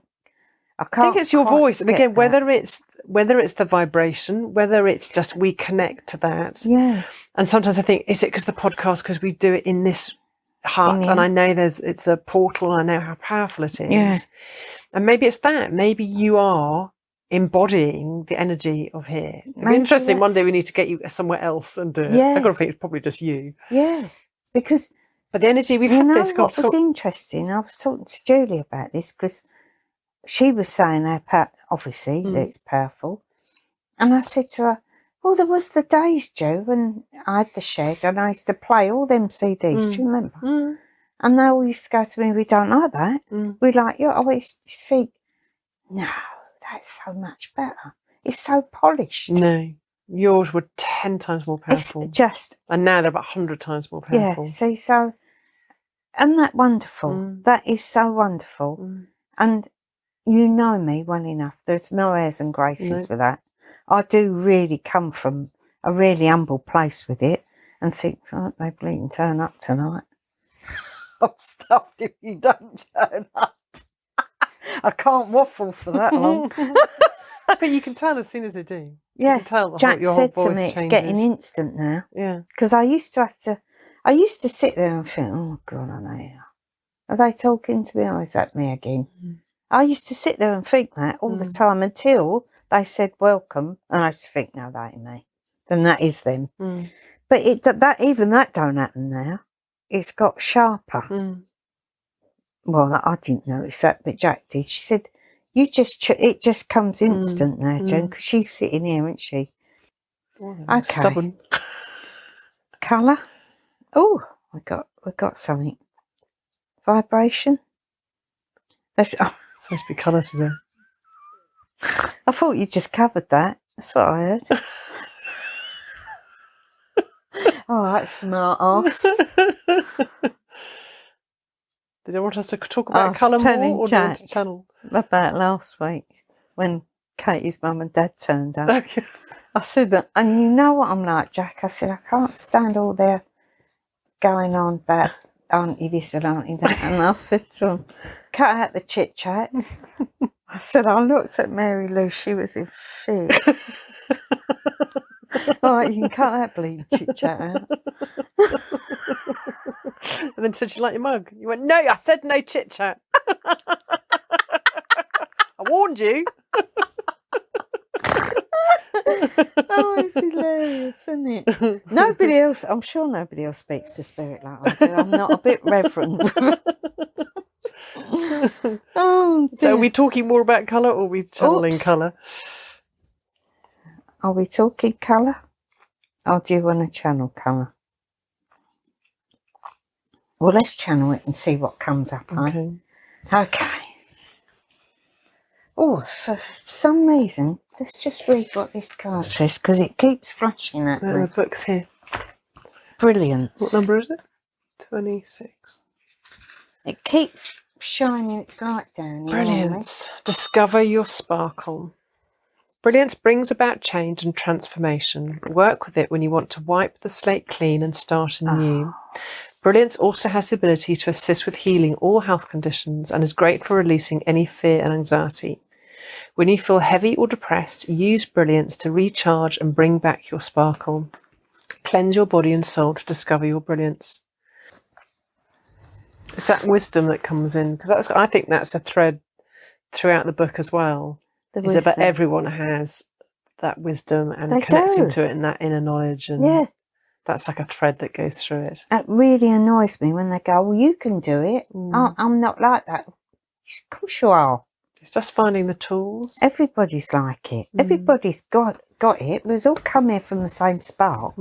I think it's your voice. And again, whether it's the vibration, whether it's just we connect to that. Yeah. And sometimes I think, is it because the podcast, because we do it in this heart, and I know it's a portal, and I know how powerful it is. Yeah. And maybe it's that. Maybe you are embodying the energy of here. It'd be interesting. One day we need to get you somewhere else and do it. I've got to think it's probably just you. Yeah. Because but the energy we've had this. What was interesting, I was talking to Julie about this because she was saying how obviously that it's powerful. And I said to her, well, there was the days, Jo, when I had the shed and I used to play all them CDs. Do you remember? And they all used to go to me, we don't like that. We like you. I used to think, no, that's so much better. It's so polished. No, yours were 10 times more powerful. It's just... And now they're about 100 times more powerful. Yeah, see, so... Isn't that wonderful? That is so wonderful. And you know me well enough. There's no airs and graces with that. I do really come from a really humble place with it and think, oh, they bleeding turn up tonight. I'm stuffed if you don't turn up. I can't waffle for that long. But you can tell as soon as they do. Yeah, you can tell Jack your said whole to me, changes. it's getting instant now. Yeah. Because I used to sit there and think, oh, God, I know. Are they talking to me or is that me again? I used to sit there and think that all the time until they said welcome, and I used to think, no, that ain't me. Then that is them. But even that don't happen now. It's got sharper. Well, I didn't notice that, but Jack did. She said, it just comes instant now, Jen, because she's sitting here, isn't she? Okay. Stubborn. Colour. Oh, we got something. Vibration. It's supposed to be colour today. I thought you just covered that. That's what I heard. Oh, that's smart ass. Did you want us to talk about colour more, or do you want to channel? About last week when Katie's mum and dad turned up. Okay. I said, and you know what I'm like, Jack? I said, I can't stand all their going on about auntie this and auntie that. And I said to him, cut out the chit chat. I said, I looked at Mary Lou, she was in fits. All right, you can cut that bleeding chit chat out. And then said, she like your mug? You went, no, I said no chit chat. I warned you. Oh, it's hilarious, isn't it? Nobody else, I'm sure nobody else speaks to spirit like I do. I'm not a bit reverent. Oh, dear. So are we talking more about colour, or are we channeling colour? Are we talking colour? Or do you want to channel colour? Well, let's channel it and see what comes up. Okay. Okay. Oh, for some reason, let's just read what this card says, because it keeps flashing at me. The book's here. Brilliance. What number is it? 26. It keeps shining its light down. Brilliance. Discover your sparkle. Brilliance brings about change and transformation. Work with it when you want to wipe the slate clean and start anew. Brilliance also has the ability to assist with healing all health conditions and is great for releasing any fear and anxiety. When you feel heavy or depressed, use Brilliance to recharge and bring back your sparkle. Cleanse your body and soul to discover your brilliance. It's that wisdom that comes in, because I think that's a thread throughout the book as well. Is about everyone has that wisdom and connecting to it and that inner knowledge, and that's like a thread that goes through it. It really annoys me when they go, well, you can do it. I'm not like that. Of course you are. It's just finding the tools. Everybody's like it. Everybody's got it. We've all come here from the same spark.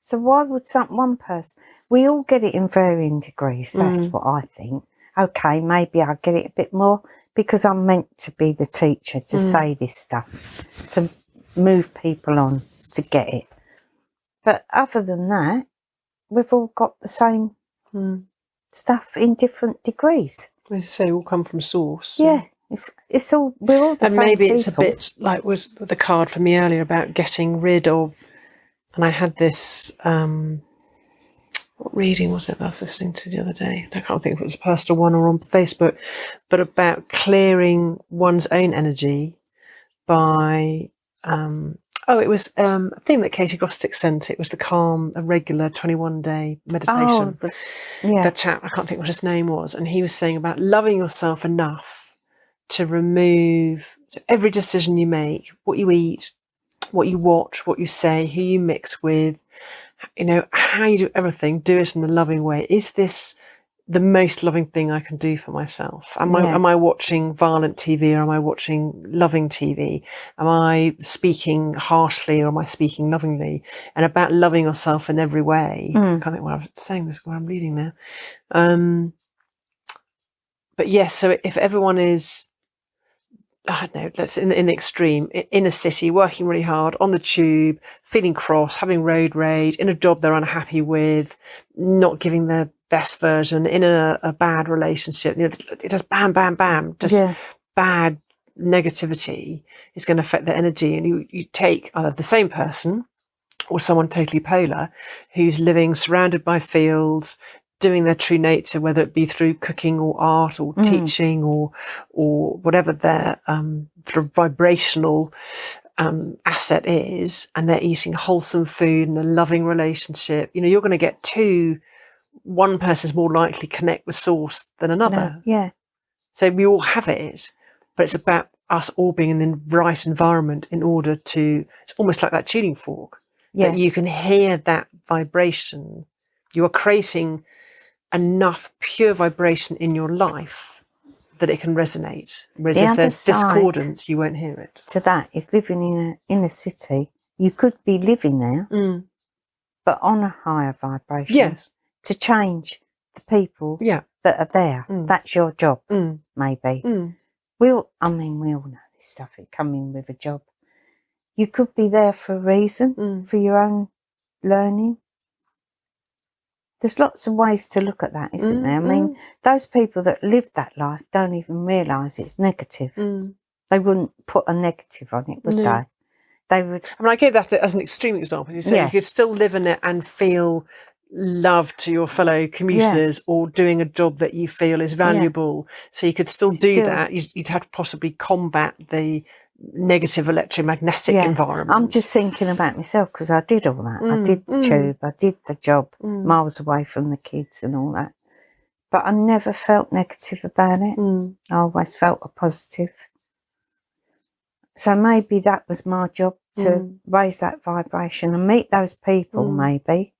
So why would one person... We all get it in varying degrees. That's what I think. Okay, maybe I get it a bit more because I'm meant to be the teacher, to say this stuff, to move people on, to get it. But other than that, we've all got the same stuff in different degrees. As you say, all come from source. Yeah, it's all, we're all the same And maybe people. it's a bit like was the card for me earlier about getting rid of, and I had this, what reading was it that I was listening to the other day? I can't think if it was a personal one or on Facebook, but about clearing one's own energy by, it was a thing that Katie Gostick sent. It was the Calm, a regular 21-day meditation. The chap, I can't think what his name was, and he was saying about loving yourself enough to remove every decision you make, what you eat, what you watch, what you say, who you mix with, how you do everything, do it in a loving way. Is this the most loving thing I can do for myself? Am I watching violent TV, or am I watching loving TV? Am I speaking harshly, or am I speaking lovingly? And about loving yourself in every way. I can't think what I was saying this where I'm reading now. But yes, so if everyone is, I don't know, let's in the extreme, in a city, working really hard, on the tube, feeling cross, having road rage, in a job they're unhappy with, not giving their best version, in a bad relationship, it just bam, bam, bam, just bad negativity is going to affect their energy. And you take either the same person or someone totally polar who's living surrounded by fields, doing their true nature, whether it be through cooking or art or teaching or whatever their sort of vibrational asset is, and they're eating wholesome food and a loving relationship, you're going to get one person's more likely connect with source than another. So we all have it, but it's about us all being in the right environment in order to, it's almost like that tuning fork, that you can hear that vibration. You are creating enough pure vibration in your life that it can resonate. Whereas if there's discordance, you won't hear it. To that is living in a inner city. You could be living there, but on a higher vibration. Yes. To change the people that are there. That's your job, maybe. We all know this stuff. It come in with a job. You could be there for a reason, for your own learning. There's lots of ways to look at that, isn't there? I mean, those people that live that life don't even realise it's negative. They wouldn't put a negative on it, would they? They would. I mean, I gave that as an extreme example. You say you could still live in it and feel love to your fellow commuters, or doing a job that you feel is valuable. So you could still do that. You'd have to possibly combat the negative electromagnetic environment. I'm just thinking about myself because I did all that. I did the tube, I did the job, miles away from the kids and all that. But I never felt negative about it. I always felt a positive. So maybe that was my job, to raise that vibration and meet those people maybe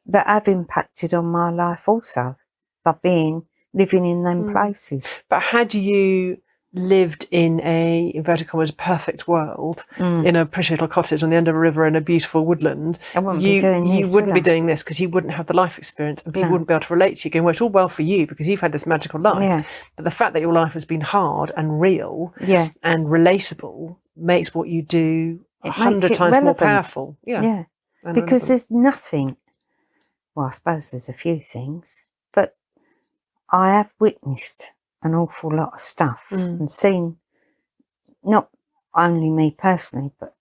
that have impacted on my life also by living in them places. But had you lived in a, inverted commas, perfect world, in a pretty little cottage on the end of a river in a beautiful woodland, you wouldn't be doing this, because you wouldn't have the life experience, and people wouldn't be able to relate to you, going, well, it's all well for you because you've had this magical life. But the fact that your life has been hard and real and relatable makes what you do 100 times relevant. More powerful. Because there's nothing, well, I suppose there's a few things, but I have witnessed an awful lot of stuff and seen, not only me personally, but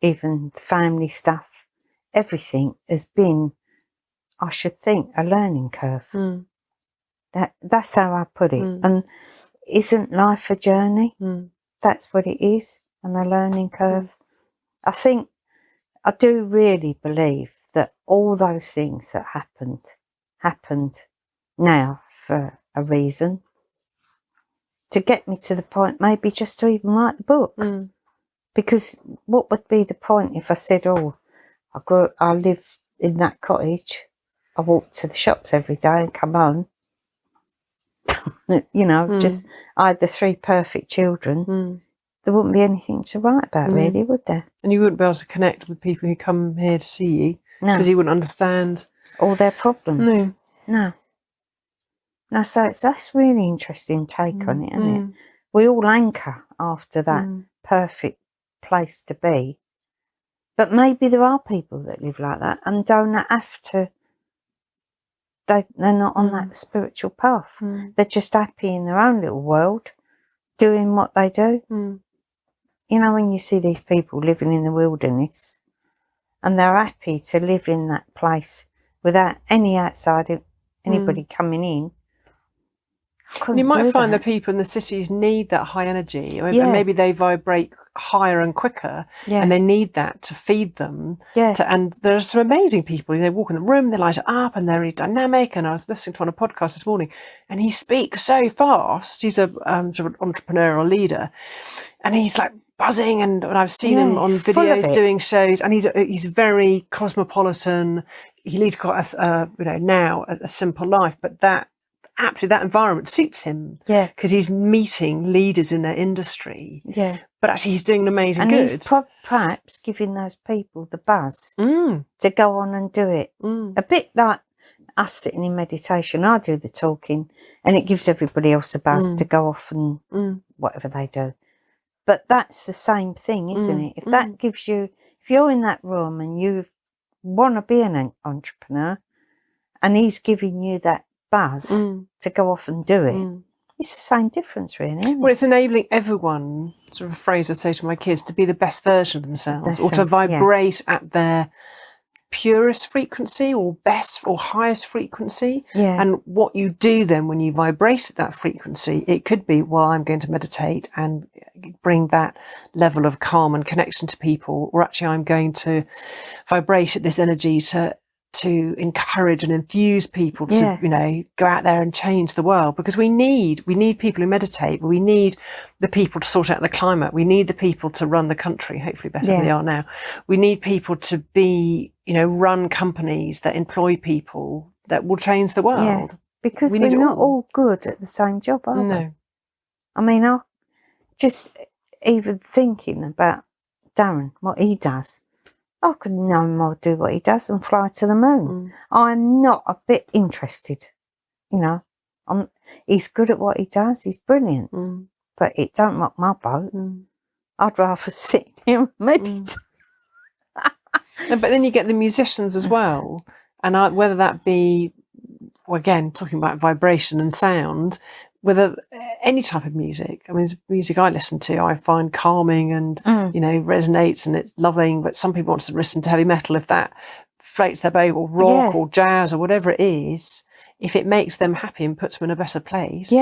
even family stuff, everything has been, I should think, a learning curve. That's how I put it. And isn't life a journey? That's what it is, and a learning curve. I do really believe that all those things that happened happened now for a reason to get me to the point, maybe just to even write the book. Because what would be the point if I said, oh, I live in that cottage, I walk to the shops every day and come home. You know, just I had the 3 perfect children. There wouldn't be anything to write about, really, would there? And you wouldn't be able to connect with people who come here to see you because you wouldn't understand all their problems. No. So that's really interesting take on it, isn't it? We all anchor after that perfect place to be. But maybe there are people that live like that and don't have to. They're not on that spiritual path. They're just happy in their own little world, doing what they do. You know, when you see these people living in the wilderness and they're happy to live in that place without any outside anybody coming in. And you might find that people in the cities need that high energy, and maybe they vibrate higher and quicker, and they need that to feed them. And there are some amazing people. They walk in the room, they light it up, and they're really dynamic. And I was listening to on a podcast this morning, and he speaks so fast. He's a sort of entrepreneurial leader, and he's like buzzing. And I've seen him on videos doing shows, and he's very cosmopolitan. He leads quite now a simple life, but that environment suits him because he's meeting leaders in their industry, but actually he's doing an amazing good. He's perhaps giving those people the buzz to go on and do it, a bit like us sitting in meditation. I do the talking and it gives everybody else a buzz to go off and whatever they do, but that's the same thing, isn't it? If that gives you, if you're in that room and you want to be an entrepreneur and he's giving you that buzz to go off and do it, it's the same difference, really, isn't it? Well, it's enabling everyone, sort of a phrase I say to my kids, to be the best version of themselves, or to vibrate at their purest frequency or best or highest frequency. And what you do then when you vibrate at that frequency, it could be, well, I'm going to meditate and bring that level of calm and connection to people, or actually I'm going to vibrate at this energy to encourage and infuse people to, go out there and change the world, because we need people who meditate. We need the people to sort out the climate. We need the people to run the country, hopefully better than they are now. We need people to be, run companies that employ people that will change the world. Because we're not all good at the same job, are we? I mean, I just even thinking about Darren, what he does, I could no more do what he does and fly to the moon. I'm not a bit interested, he's good at what he does, he's brilliant, but it don't rock my boat. I'd rather sit here and meditate. But then you get the musicians as well, and whether that be, again, talking about vibration and sound, whether any type of music. I mean, music I listen to, I find calming and, resonates and it's loving, but some people want to listen to heavy metal if that floats their boat, or rock or jazz or whatever it is. If it makes them happy and puts them in a better place,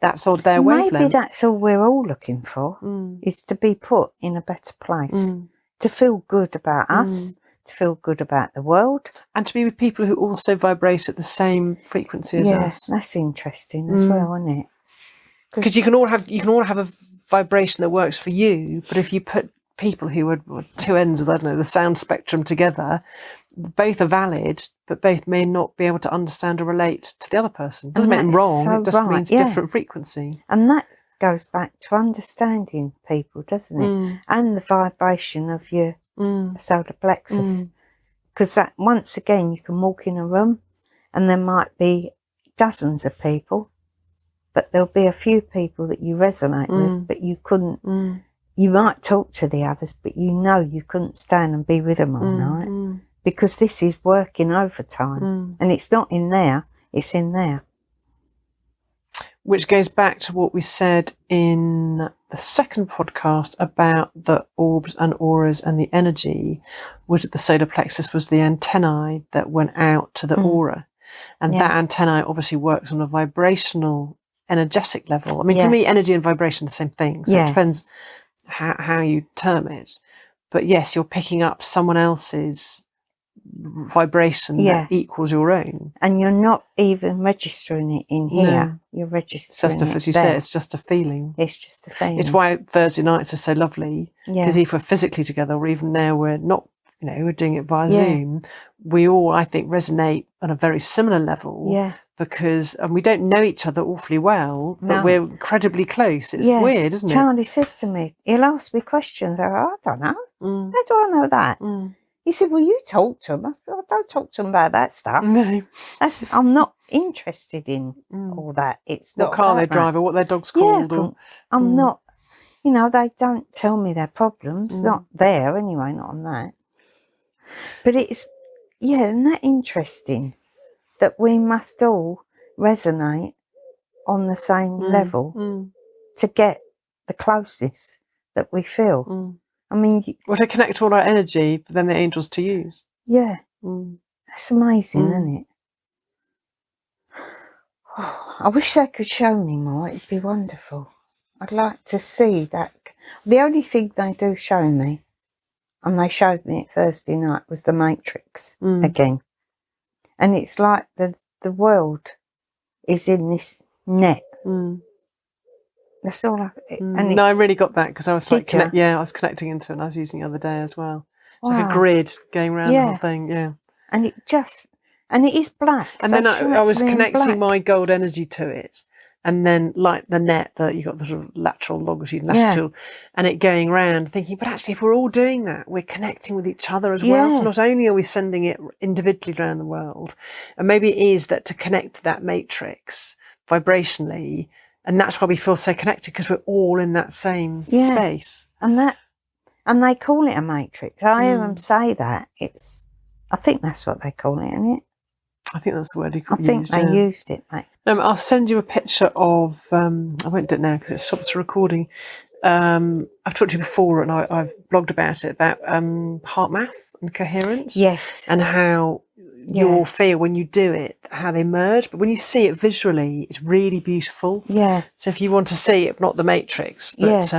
that's sort of their wavelength. Maybe that's all we're all looking for, is to be put in a better place, to feel good about us, to feel good about the world, and to be with people who also vibrate at the same frequency as us. That's interesting as well, isn't it? Because you can all have a vibration that works for you, but if you put people who are two ends of the sound spectrum together, both are valid, but both may not be able to understand or relate to the other person. Doesn't make them wrong. It just means different frequency. And that goes back to understanding people, doesn't it? And the vibration of your solar plexus, because that, once again, you can walk in a room and there might be dozens of people, but there'll be a few people that you resonate with, but you couldn't, you might talk to the others, but you couldn't stand and be with them all night, because this is working overtime, and it's not in there, it's in there. Which goes back to what we said in the second podcast about the orbs and auras and the energy, which the solar plexus was the antennae that went out to the aura. And that antennae obviously works on a vibrational, energetic level. I mean, to me, energy and vibration are the same thing. So it depends how you term it. But yes, you're picking up someone else's vibration that equals your own. And you're not even registering it in here. You're registering it as you say, it's just a feeling. It's just a feeling. It's why Thursday nights are so lovely. Because if we're physically together, or even now we're not, we're doing it via Zoom, we all, I think, resonate on a very similar level. Yeah. Because we don't know each other awfully well, but we're incredibly close. It's weird, isn't it? Charlie says to me, he'll ask me questions. I go, I don't know. How do I know that? He said, well, you talk to him. I said, I don't talk to him about that stuff. No. I'm not interested in all that. It's not what car they drive or what their dog's called. Or... I'm not, they don't tell me their problems. Not there anyway, not on that. But it's, isn't that interesting? That we must all resonate on the same level to get the closest that we feel. I mean... Well, to connect all our energy, but then the angels to use. Yeah. That's amazing, isn't it? Oh, I wish they could show me more. It'd be wonderful. I'd like to see that. The only thing they do show me, and they showed me it Thursday night, was the Matrix again. And it's like the world is in this net. That's all I really got that because I was like, I was connecting into it and I was using it the other day as well. It's like a grid going around the whole thing, And it is black. And then I was connecting my gold energy to it. And then like the net that you got the sort of lateral, longitudinal, and it going around thinking, but actually if we're all doing that, we're connecting with each other as well. So not only are we sending it individually around the world, and maybe it is that to connect to that matrix vibrationally, and that's why we feel so connected because we're all in that same space. And they call it a matrix. I hear them say that. I think that's what they call it, isn't it? I think that's the word I think they used it, mate. I'll send you a picture of, I won't do it now because it stops the recording. I've talked to you before and I've blogged about it, about heart math and coherence. Yes. And how you all feel when you do it, how they merge. But when you see it visually, it's really beautiful. Yeah. So if you want to see it, not the matrix, but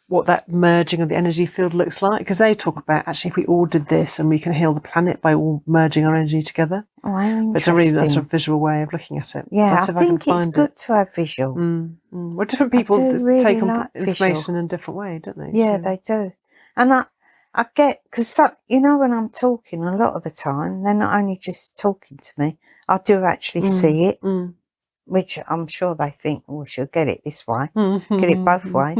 what that merging of the energy field looks like, because they talk about actually if we all did this and we can heal the planet by all merging our energy together. Oh, interesting. But it's that's a visual way of looking at it. Yeah, so I think it's good to have visual. Well, different people really take like information visual. in a different way, don't they? Yeah, they do. And I get, because when I'm talking a lot of the time, they're not only just talking to me, I do actually see it, which I'm sure they think, oh, she'll get it this way, get it both ways.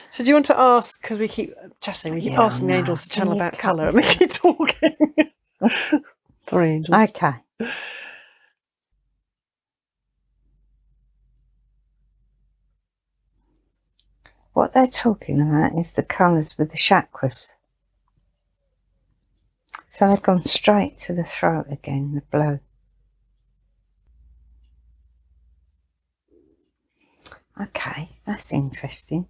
So do you want to ask, because we keep chatting, we keep asking the angels to channel about colour and we keep talking. Sorry, angels. Okay. What they're talking about is the colours with the chakras. So they've gone straight to the throat again, the blue. Okay, that's interesting.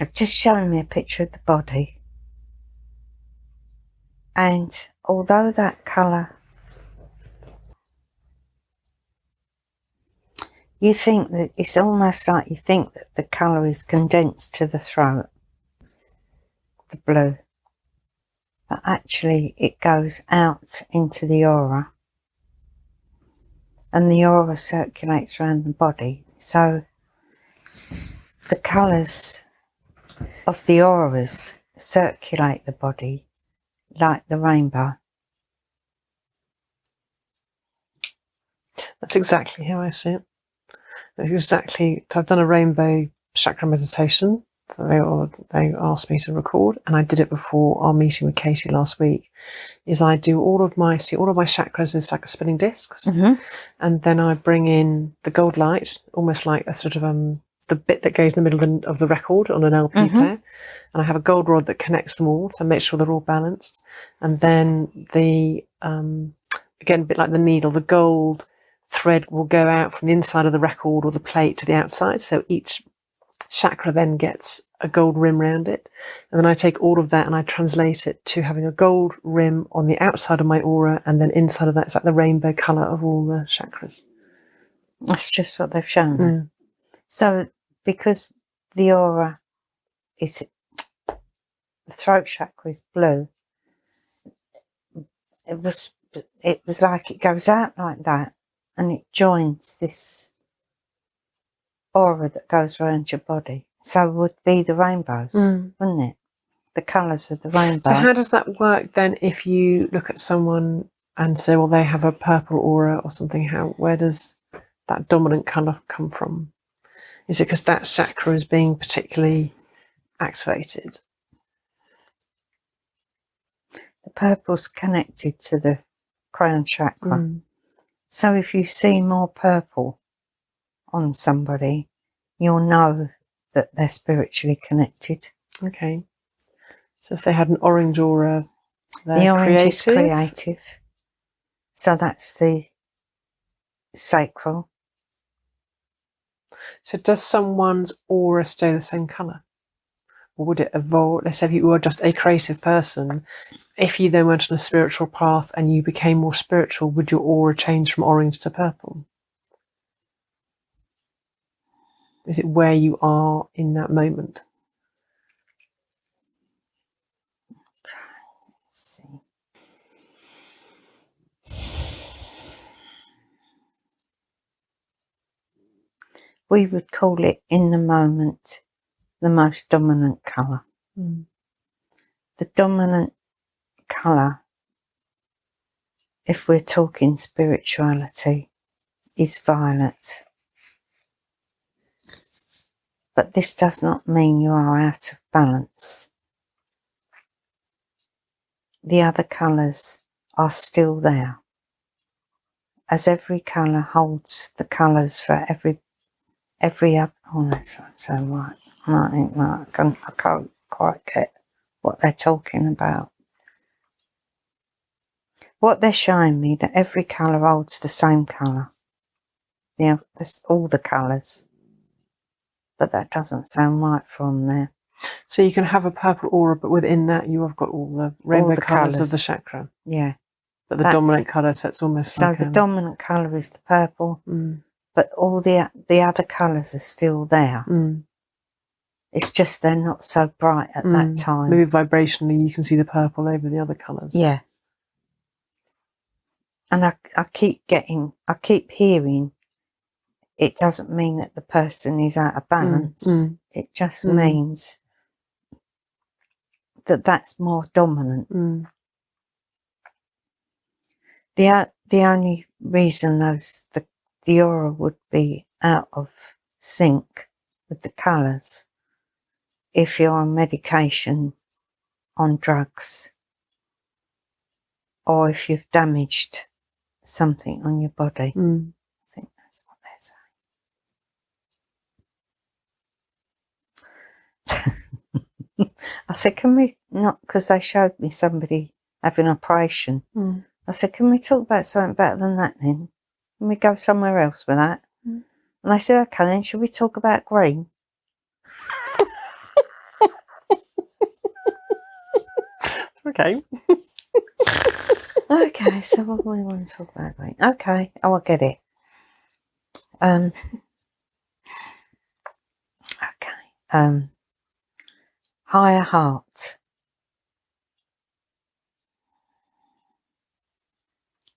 I've just shown me a picture of the body. And although that colour, you think that it's almost like you think that the colour is condensed to the throat, the blue. But actually it goes out into the aura. And the aura circulates around the body. So the colours of the auras circulate the body like the rainbow. That's exactly how I see it. That's exactly. I've done a rainbow chakra meditation that they asked me to record, and I did it before our meeting with Katie last week. Is I do all of my chakras in stack of spinning discs, and then I bring in the gold light, almost like a sort of the bit that goes in the middle of the record on an LP player, and I have a gold rod that connects them all to make sure they're all balanced, and then the again a bit like the needle, the gold thread will go out from the inside of the record or the plate to the outside, so each chakra then gets a gold rim around it, and then I take all of that and I translate it to having a gold rim on the outside of my aura, and then inside of that it's like the rainbow colour of all the chakras. That's just what they've shown me. So because the aura is, the throat chakra is blue, it was like it goes out like that and it joins this aura that goes around your body. So it would be the rainbows, wouldn't it? The colours of the rainbow. So how does that work then if you look at someone and say, well, they have a purple aura or something? Where does that dominant colour come from? Is it because that chakra is being particularly activated? The purple's connected to the crown chakra. So if you see more purple on somebody, you'll know that they're spiritually connected. Okay. So if they had an orange aura, the orange is creative. So that's the sacral. So does someone's aura stay the same colour? Or would it evolve? Let's say if you were just a creative person, if you then went on a spiritual path and you became more spiritual, would your aura change from orange to purple? Is it where you are in that moment? Let's see. We would call it in the moment the most dominant colour. The dominant colour, if we're talking spirituality, is violet. But this does not mean you are out of balance. The other colours are still there, as every colour holds the colours for every other. Oh, that's not so right. I can't quite get what they're talking about. What they're showing me, that every colour holds the same colour. Yeah, there's all the colours. But that doesn't sound right from there. So you can have a purple aura, but within that you have got all the rainbow colours of the chakra. Yeah. But the dominant colour, so it's almost so like... So the dominant colour is the purple, but all the other colours are still there. It's just they're not so bright at that time. Maybe vibrationally you can see the purple over the other colours. Yeah. And I keep hearing, it doesn't mean that the person is out of balance. It just means that that's more dominant. The only reason the aura would be out of sync with the colours if you're on medication, on drugs, or if you've damaged something on your body. I think that's what they're saying. I said, can we not, because they showed me somebody having an operation. I said, can we talk about something better than that then? Can we go somewhere else with that? And they said, okay, then should we talk about green? Okay. Okay, so what do we want to talk about green? Okay, oh, I get it. Okay. Higher heart.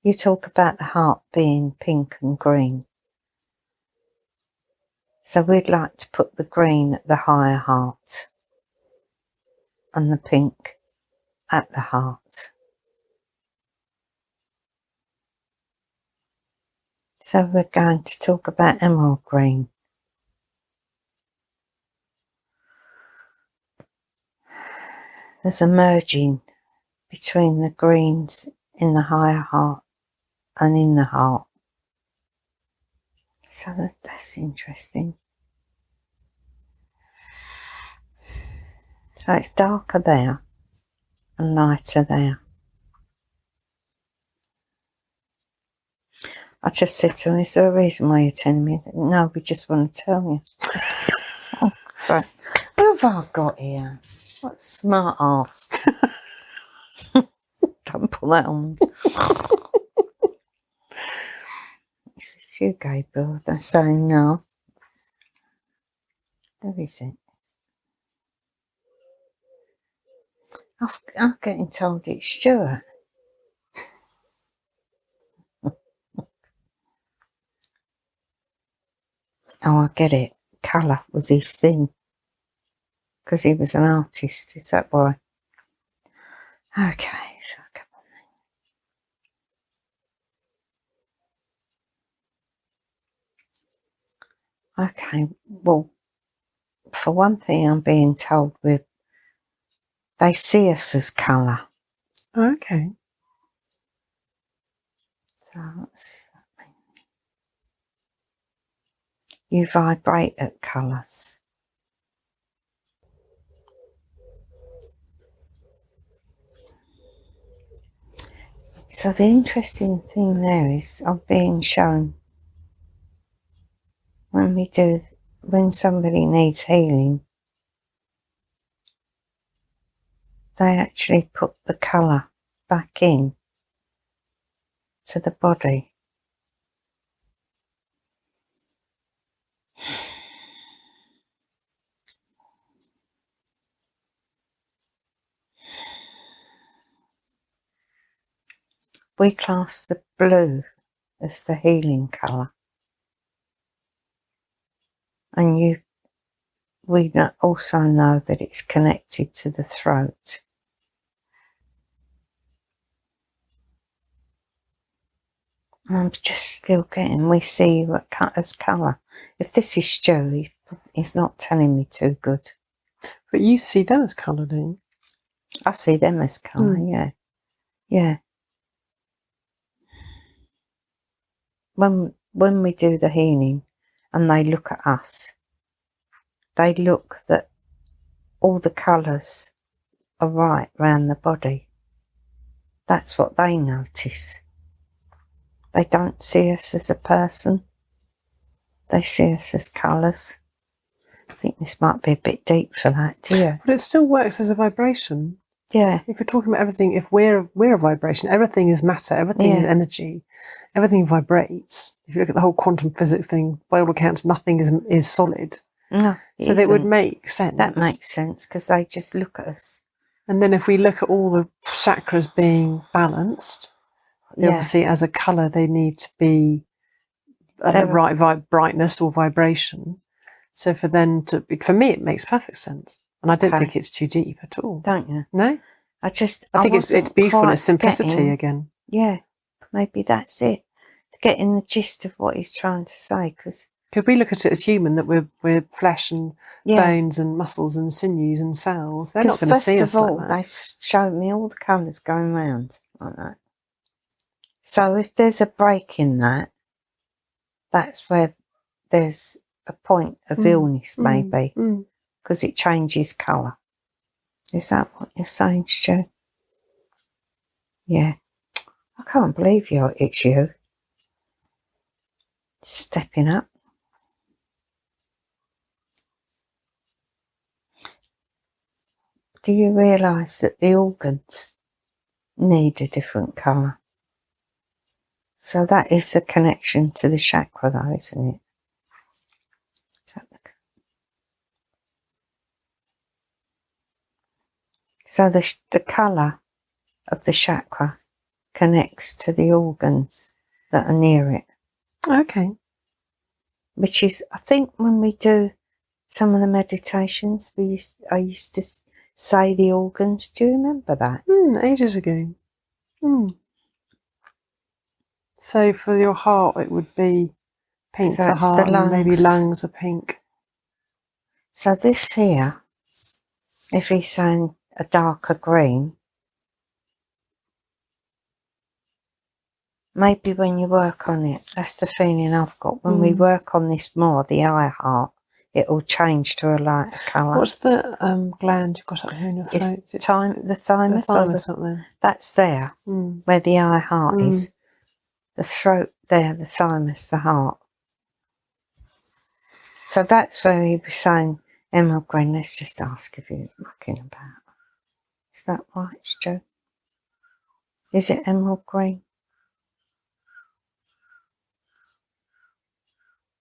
You talk about the heart being pink and green. So we'd like to put the green at the higher heart and the pink at the heart. So we're going to talk about emerald green. There's a merging between the greens in the higher heart and in the heart. So that's interesting. So it's darker there and lighter there. I just said to him, is there a reason why you're telling me? No, we just want to tell you. Oh, sorry. What have I got here? What a smart ass. Don't pull that on me. It's you, Gabriel. They're saying no. There is it. I'm getting told it's Stuart. Oh, I get it. Colour was his thing. Because he was an artist. Is that why? Okay. So come on. Okay. Well, for one thing, I'm being told they see us as colour. Okay. So you vibrate at colours. So the interesting thing there is I'm being shown when somebody needs healing, they actually put the colour back in to the body. We class the blue as the healing colour. And we also know that it's connected to the throat. And I'm just still getting, we see you as colour. If this is Joe, he's not telling me too good. But you see them as colour, don't you? I see them as colour, yeah. Yeah. When we do the healing and they look at us, they look that all the colours are right round the body. That's what they notice. They don't see us as a person. They see us as colours. I think this might be a bit deep for that, do you? But it still works as a vibration. Yeah. If we're talking about everything, if we're a vibration, everything is matter, everything is energy, everything vibrates. If you look at the whole quantum physics thing, by all accounts, nothing is solid. No, so that would make sense. That makes sense because they just look at us. And then if we look at all the chakras being balanced, obviously as a colour they need to be at the right brightness or vibration. So for me it makes perfect sense. And I don't think it's too deep at all. Don't you? No? I think it's beautiful and it's simplicity again. Yeah, maybe that's it. Getting the gist of what he's trying to say, because we look at it as human, that we're flesh and bones and muscles and sinews and cells. They're not going to see us like that. First of all, they showed me all the colours going round like that. So if there's a break in that, that's where there's a point of illness, maybe, because it changes colour. Is that what you're saying, Stu? Yeah. I can't believe it's you. Stepping up. Do you realise that the organs need a different colour? So that is the connection to the chakra though, isn't it? So the colour of the chakra connects to the organs that are near it. Okay. Which is, I think when we do some of the meditations, I used to say the organs. Do you remember that? Ages ago. So for your heart it would be pink for heart, and maybe lungs are pink. So this here, if he's saying a darker green, maybe when you work on it, that's the feeling I've got. When we work on this more, the eye heart, it will change to a lighter colour. What's the gland you've got up here in your throat? Is it the thymus? The thymus up there. That's there, where the eye heart is. The throat there, the thymus, the heart. So that's where he was saying, emerald green, let's just ask if he was mucking about. Is that right, Joe? Is it emerald green?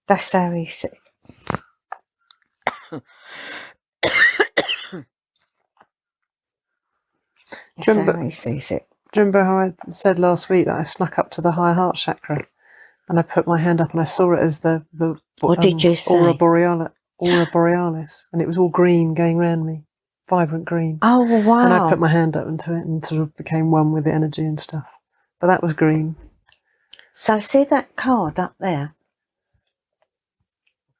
That's how he said. That's how he sees it. Do you remember how I said last week that I snuck up to the high heart chakra And I put my hand up and I saw it as the What did you say? Aurora Borealis, and it was all green going around me, vibrant green. Oh, wow. And I put my hand up into it and sort of became one with the energy and stuff. But that was green. So see that card up there?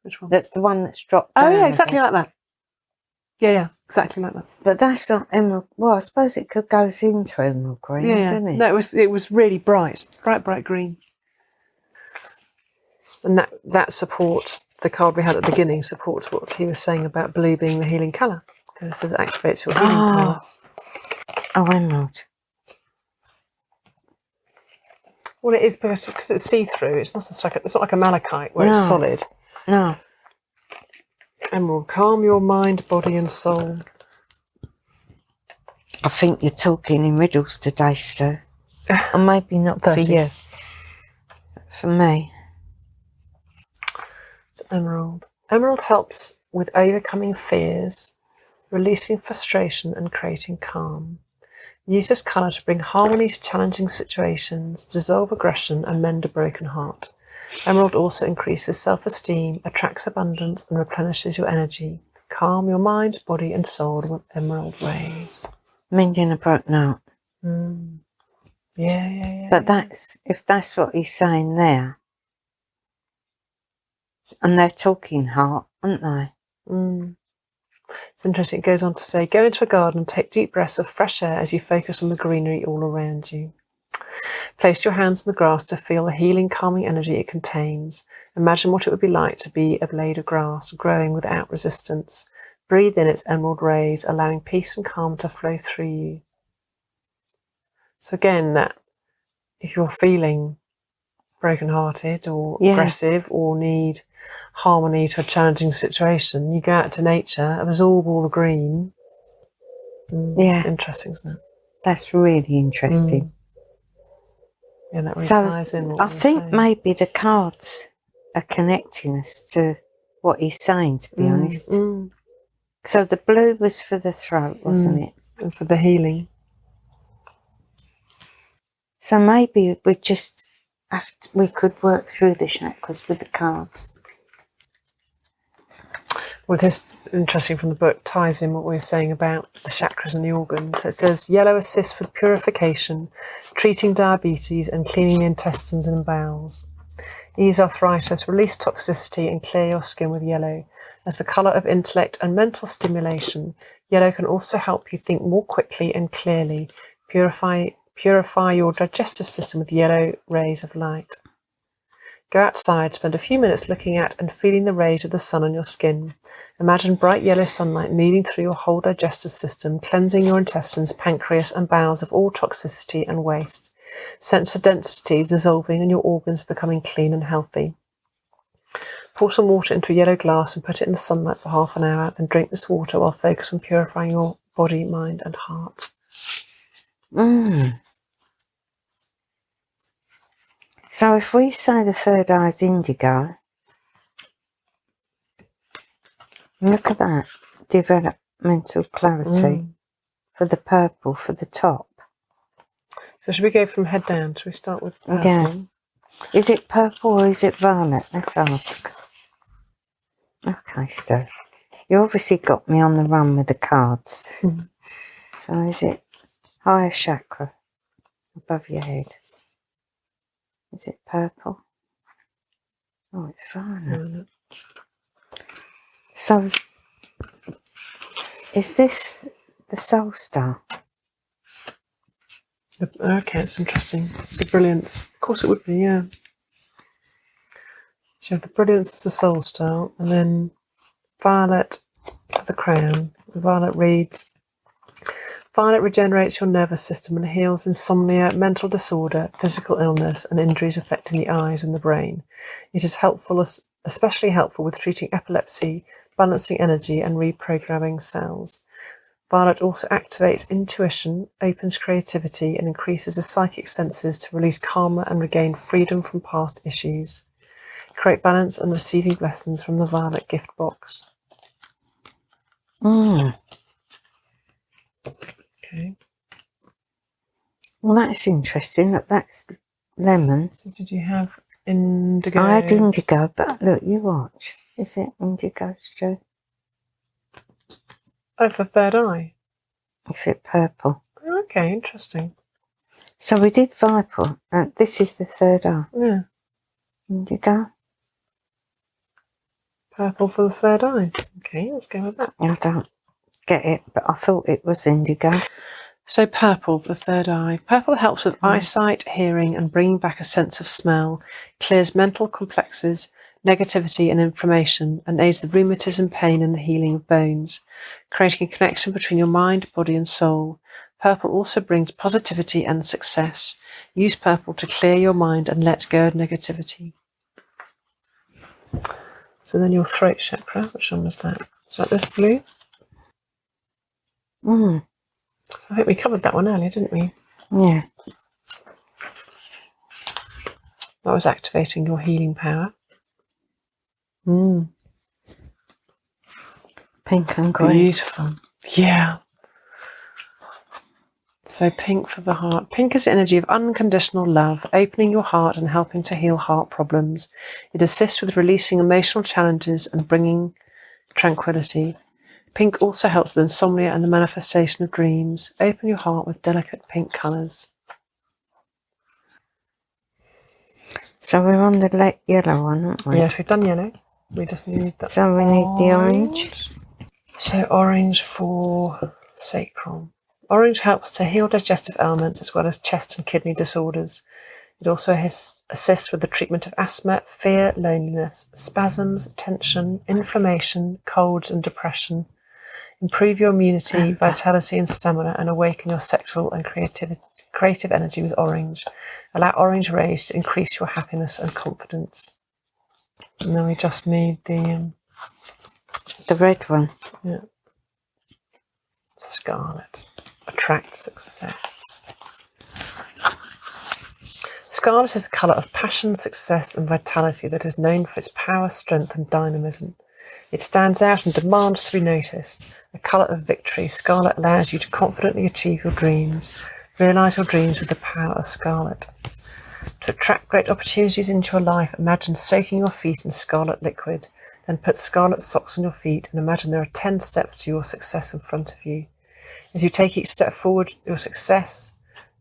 Which one? That's the one that's dropped down. Oh, yeah, exactly like that. Yeah, exactly like that. But that's not emerald. Well, I suppose it could go into emerald green, didn't it? No, it was really bright green. And that supports the card we had at the beginning, supports what he was saying about blue being the healing colour, because it says it activates your healing power. Oh, emerald. Well, it is because it's see-through. It's not like a malachite where it's solid. No. Emerald, calm your mind, body, and soul. I think you're talking in riddles today, Stu. Or maybe not for you. For me. It's emerald. Emerald helps with overcoming fears, releasing frustration, and creating calm. Use this colour to bring harmony to challenging situations, dissolve aggression, and mend a broken heart. Emerald also increases self-esteem, attracts abundance, and replenishes your energy. Calm your mind, body, and soul with emerald rays. Mending a broken heart. Yeah. But if that's what he's saying there. And they're talking heart, aren't they? It's interesting. It goes on to say, go into a garden and take deep breaths of fresh air as you focus on the greenery all around you. Place your hands on the grass to feel the healing, calming energy it contains. Imagine what it would be like to be a blade of grass, growing without resistance. Breathe in its emerald rays, allowing peace and calm to flow through you. So again, that if you're feeling broken-hearted or aggressive or need harmony to a challenging situation, you go out to nature, absorb all the green. Interesting, isn't it? That's really interesting. Yeah, that really ties in what I think maybe the cards are connecting us to what he's saying, to be honest. So the blue was for the throat, wasn't it? And for the healing. So maybe we could work through the chakras with the cards. Well, this, interesting from the book, ties in what we were saying about the chakras and the organs. It says, yellow assists with purification, treating diabetes and cleaning the intestines and bowels. Ease arthritis, release toxicity and clear your skin with yellow. As the colour of intellect and mental stimulation, yellow can also help you think more quickly and clearly. Purify your digestive system with yellow rays of light. Go outside, spend a few minutes looking at and feeling the rays of the sun on your skin. Imagine bright yellow sunlight moving through your whole digestive system, cleansing your intestines, pancreas and bowels of all toxicity and waste. Sense the density dissolving and your organs becoming clean and healthy. Pour some water into a yellow glass and put it in the sunlight for half an hour, then drink this water while focus on purifying your body, mind and heart. So if we say the third eye is indigo, look at that, developmental clarity for the purple, for the top. So should we go from head down? Should we start with purple? Yeah. Is it purple or is it violet? Let's ask. Okay, Steph. You obviously got me on the run with the cards. So is it higher chakra above your head? Is it purple? Oh, it's violet. So, is this the soul star? Okay, it's interesting. The brilliance. Of course it would be, yeah. So you have the brilliance as the soul star, and then violet as the crown. The violet reads, violet regenerates your nervous system and heals insomnia, mental disorder, physical illness, and injuries affecting the eyes and the brain. It is helpful, especially helpful with treating epilepsy, balancing energy, and reprogramming cells. Violet also activates intuition, opens creativity, and increases the psychic senses to release karma and regain freedom from past issues. Create balance and receiving blessings from the violet gift box. Okay. Well, that's interesting. Look, that's lemon. So did you have Indigo. I had indigo, but look, you watch. Is it indigo, Stu? Oh, for third eye. Is it purple? Okay, interesting. So we did viper. This is the third eye. Yeah. Indigo. Purple for the third eye. Okay, let's go with that. I don't get it, but I thought it was indigo. So purple, the third eye. Purple helps with eyesight, hearing, and bringing back a sense of smell, clears mental complexes, negativity and inflammation, and aids the rheumatism, pain, and the healing of bones, creating a connection between your mind, body, and soul. Purple also brings positivity and success. Use purple to clear your mind and let go of negativity. So then your throat chakra, which one was that? Is that this blue? Mm. So I think we covered that one earlier, didn't we? Yeah. That was activating your healing power. Mm. Pink and green. Beautiful. Yeah. So pink for the heart. Pink is the energy of unconditional love, opening your heart and helping to heal heart problems. It assists with releasing emotional challenges and bringing tranquility. Pink also helps with insomnia and the manifestation of dreams. Open your heart with delicate pink colours. So we're on the yellow one, aren't we? Yes, we've done yellow. We just need the So we need the orange. So orange for sacral. Orange helps to heal digestive ailments as well as chest and kidney disorders. It also assists with the treatment of asthma, fear, loneliness, spasms, tension, inflammation, colds and depression. Improve your immunity, vitality and stamina, and awaken your sexual and creative energy with orange. Allow orange rays to increase your happiness and confidence. And then we just need the red one. Yeah. Scarlet. Attract success. Scarlet is the colour of passion, success and vitality that is known for its power, strength and dynamism. It stands out and demands to be noticed. A colour of victory, scarlet allows you to confidently achieve your dreams. Realise your dreams with the power of scarlet. To attract great opportunities into your life, imagine soaking your feet in scarlet liquid. Then put scarlet socks on your feet and imagine there are 10 steps to your success in front of you. As you take each step forward, your success,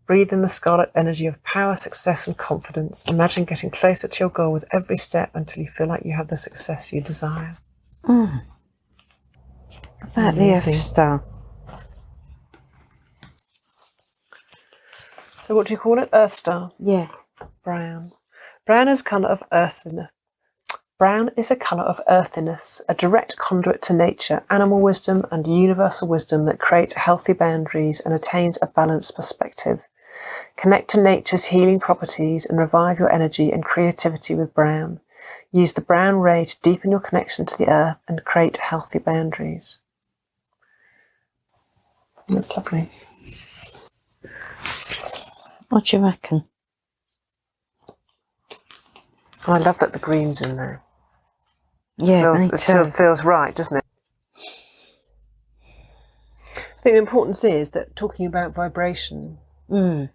breathe in the scarlet energy of power, success and confidence. Imagine getting closer to your goal with every step until you feel like you have the success you desire. Mm. About the F star. So what do you call it? Earth star? Yeah. Brown. Brown is a colour of earthiness. Brown is a colour of earthiness, a direct conduit to nature, animal wisdom and universal wisdom that creates healthy boundaries and attains a balanced perspective. Connect to nature's healing properties and revive your energy and creativity with brown. Use the brown ray to deepen your connection to the earth and create healthy boundaries. That's lovely. What do you reckon? Oh, I love that the green's in there. Yeah, It feels right, doesn't it? I think the importance is that talking about vibration, and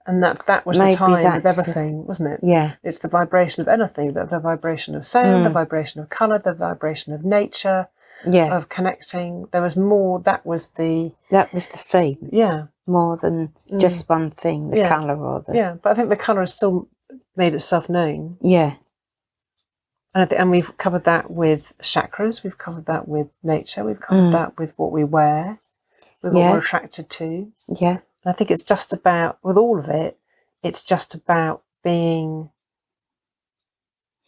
that was maybe the time with everything, wasn't it? Yeah. It's the vibration of anything, the vibration of sound, the vibration of colour, the vibration of nature, of connecting. There was more, that was the theme. Yeah. More than just one thing, the colour or the... Yeah, but I think the colour has still made itself known. Yeah. And we've covered that with chakras, we've covered that with nature, we've covered that with what we wear, with what we're attracted to. Yeah. And I think it's just about, with all of it, it's just about viewing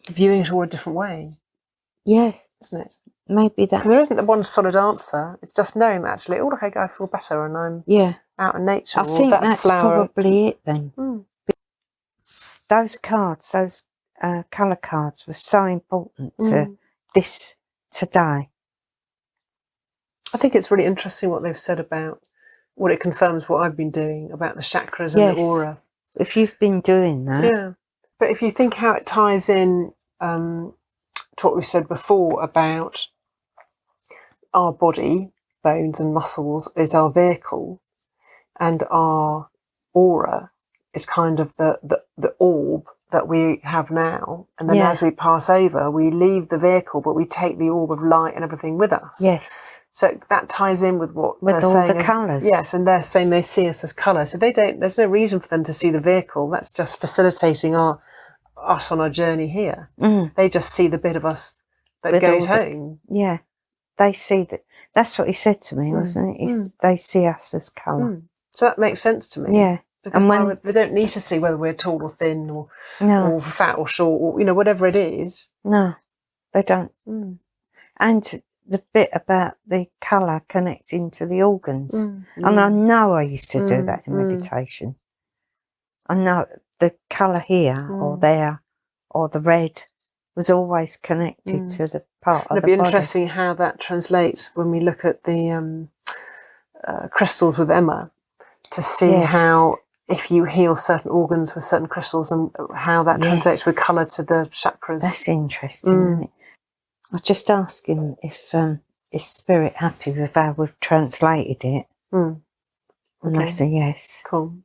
it all a different way. Yeah. Isn't it? Maybe that's... There isn't one solid answer. It's just knowing that actually, oh, okay, I feel better and I'm out in nature. I think that's probably it then. Those cards, those colour cards were so important to this today. I think it's really interesting what they've said about what it confirms what I've been doing about the chakras and the aura. If you've been doing that. Yeah. But if you think how it ties in to what we said before about our body, bones and muscles is our vehicle, and our aura is kind of the orb that we have now, and then as we pass over, we leave the vehicle, but we take the orb of light and everything with us. Yes. So that ties in with what they're all saying the colours. Yes, and they're saying they see us as colour. So they don't. There's no reason for them to see the vehicle. That's just facilitating us on our journey here. They just see the bit of us that With goes home. Yeah, they see that. That's what he said to me, wasn't it? They see us as colour. So that makes sense to me. Yeah. Because they don't need to see whether we're tall or thin or fat or short or, whatever it is. No, they don't. And the bit about the colour connecting to the organs. And I know I used to do that in meditation. I know the colour here or there or the red was always connected to the part of the body. It'd be interesting how that translates when we look at the crystals with Emma to see how, if you heal certain organs with certain crystals, and how that translates with colour to the chakras. That's interesting, isn't it? I was just asking if is Spirit happy with how we've translated it? And that's a yes. Cool.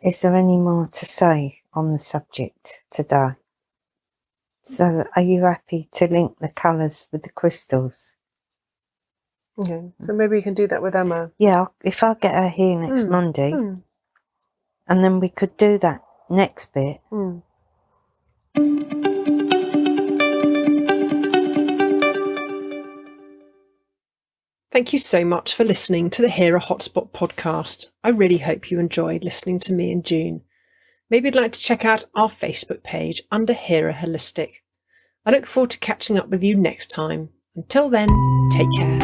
Is there any more to say on the subject today? So are you happy to link the colours with the crystals? Okay, so maybe you can do that with Emma. Yeah, if I get her here next Monday, and then we could do that next bit. Thank you so much for listening to the Hera Hotspot podcast. I really hope you enjoyed listening to me and June. Maybe you'd like to check out our Facebook page under Hera Holistic. I look forward to catching up with you next time. Until then, take care.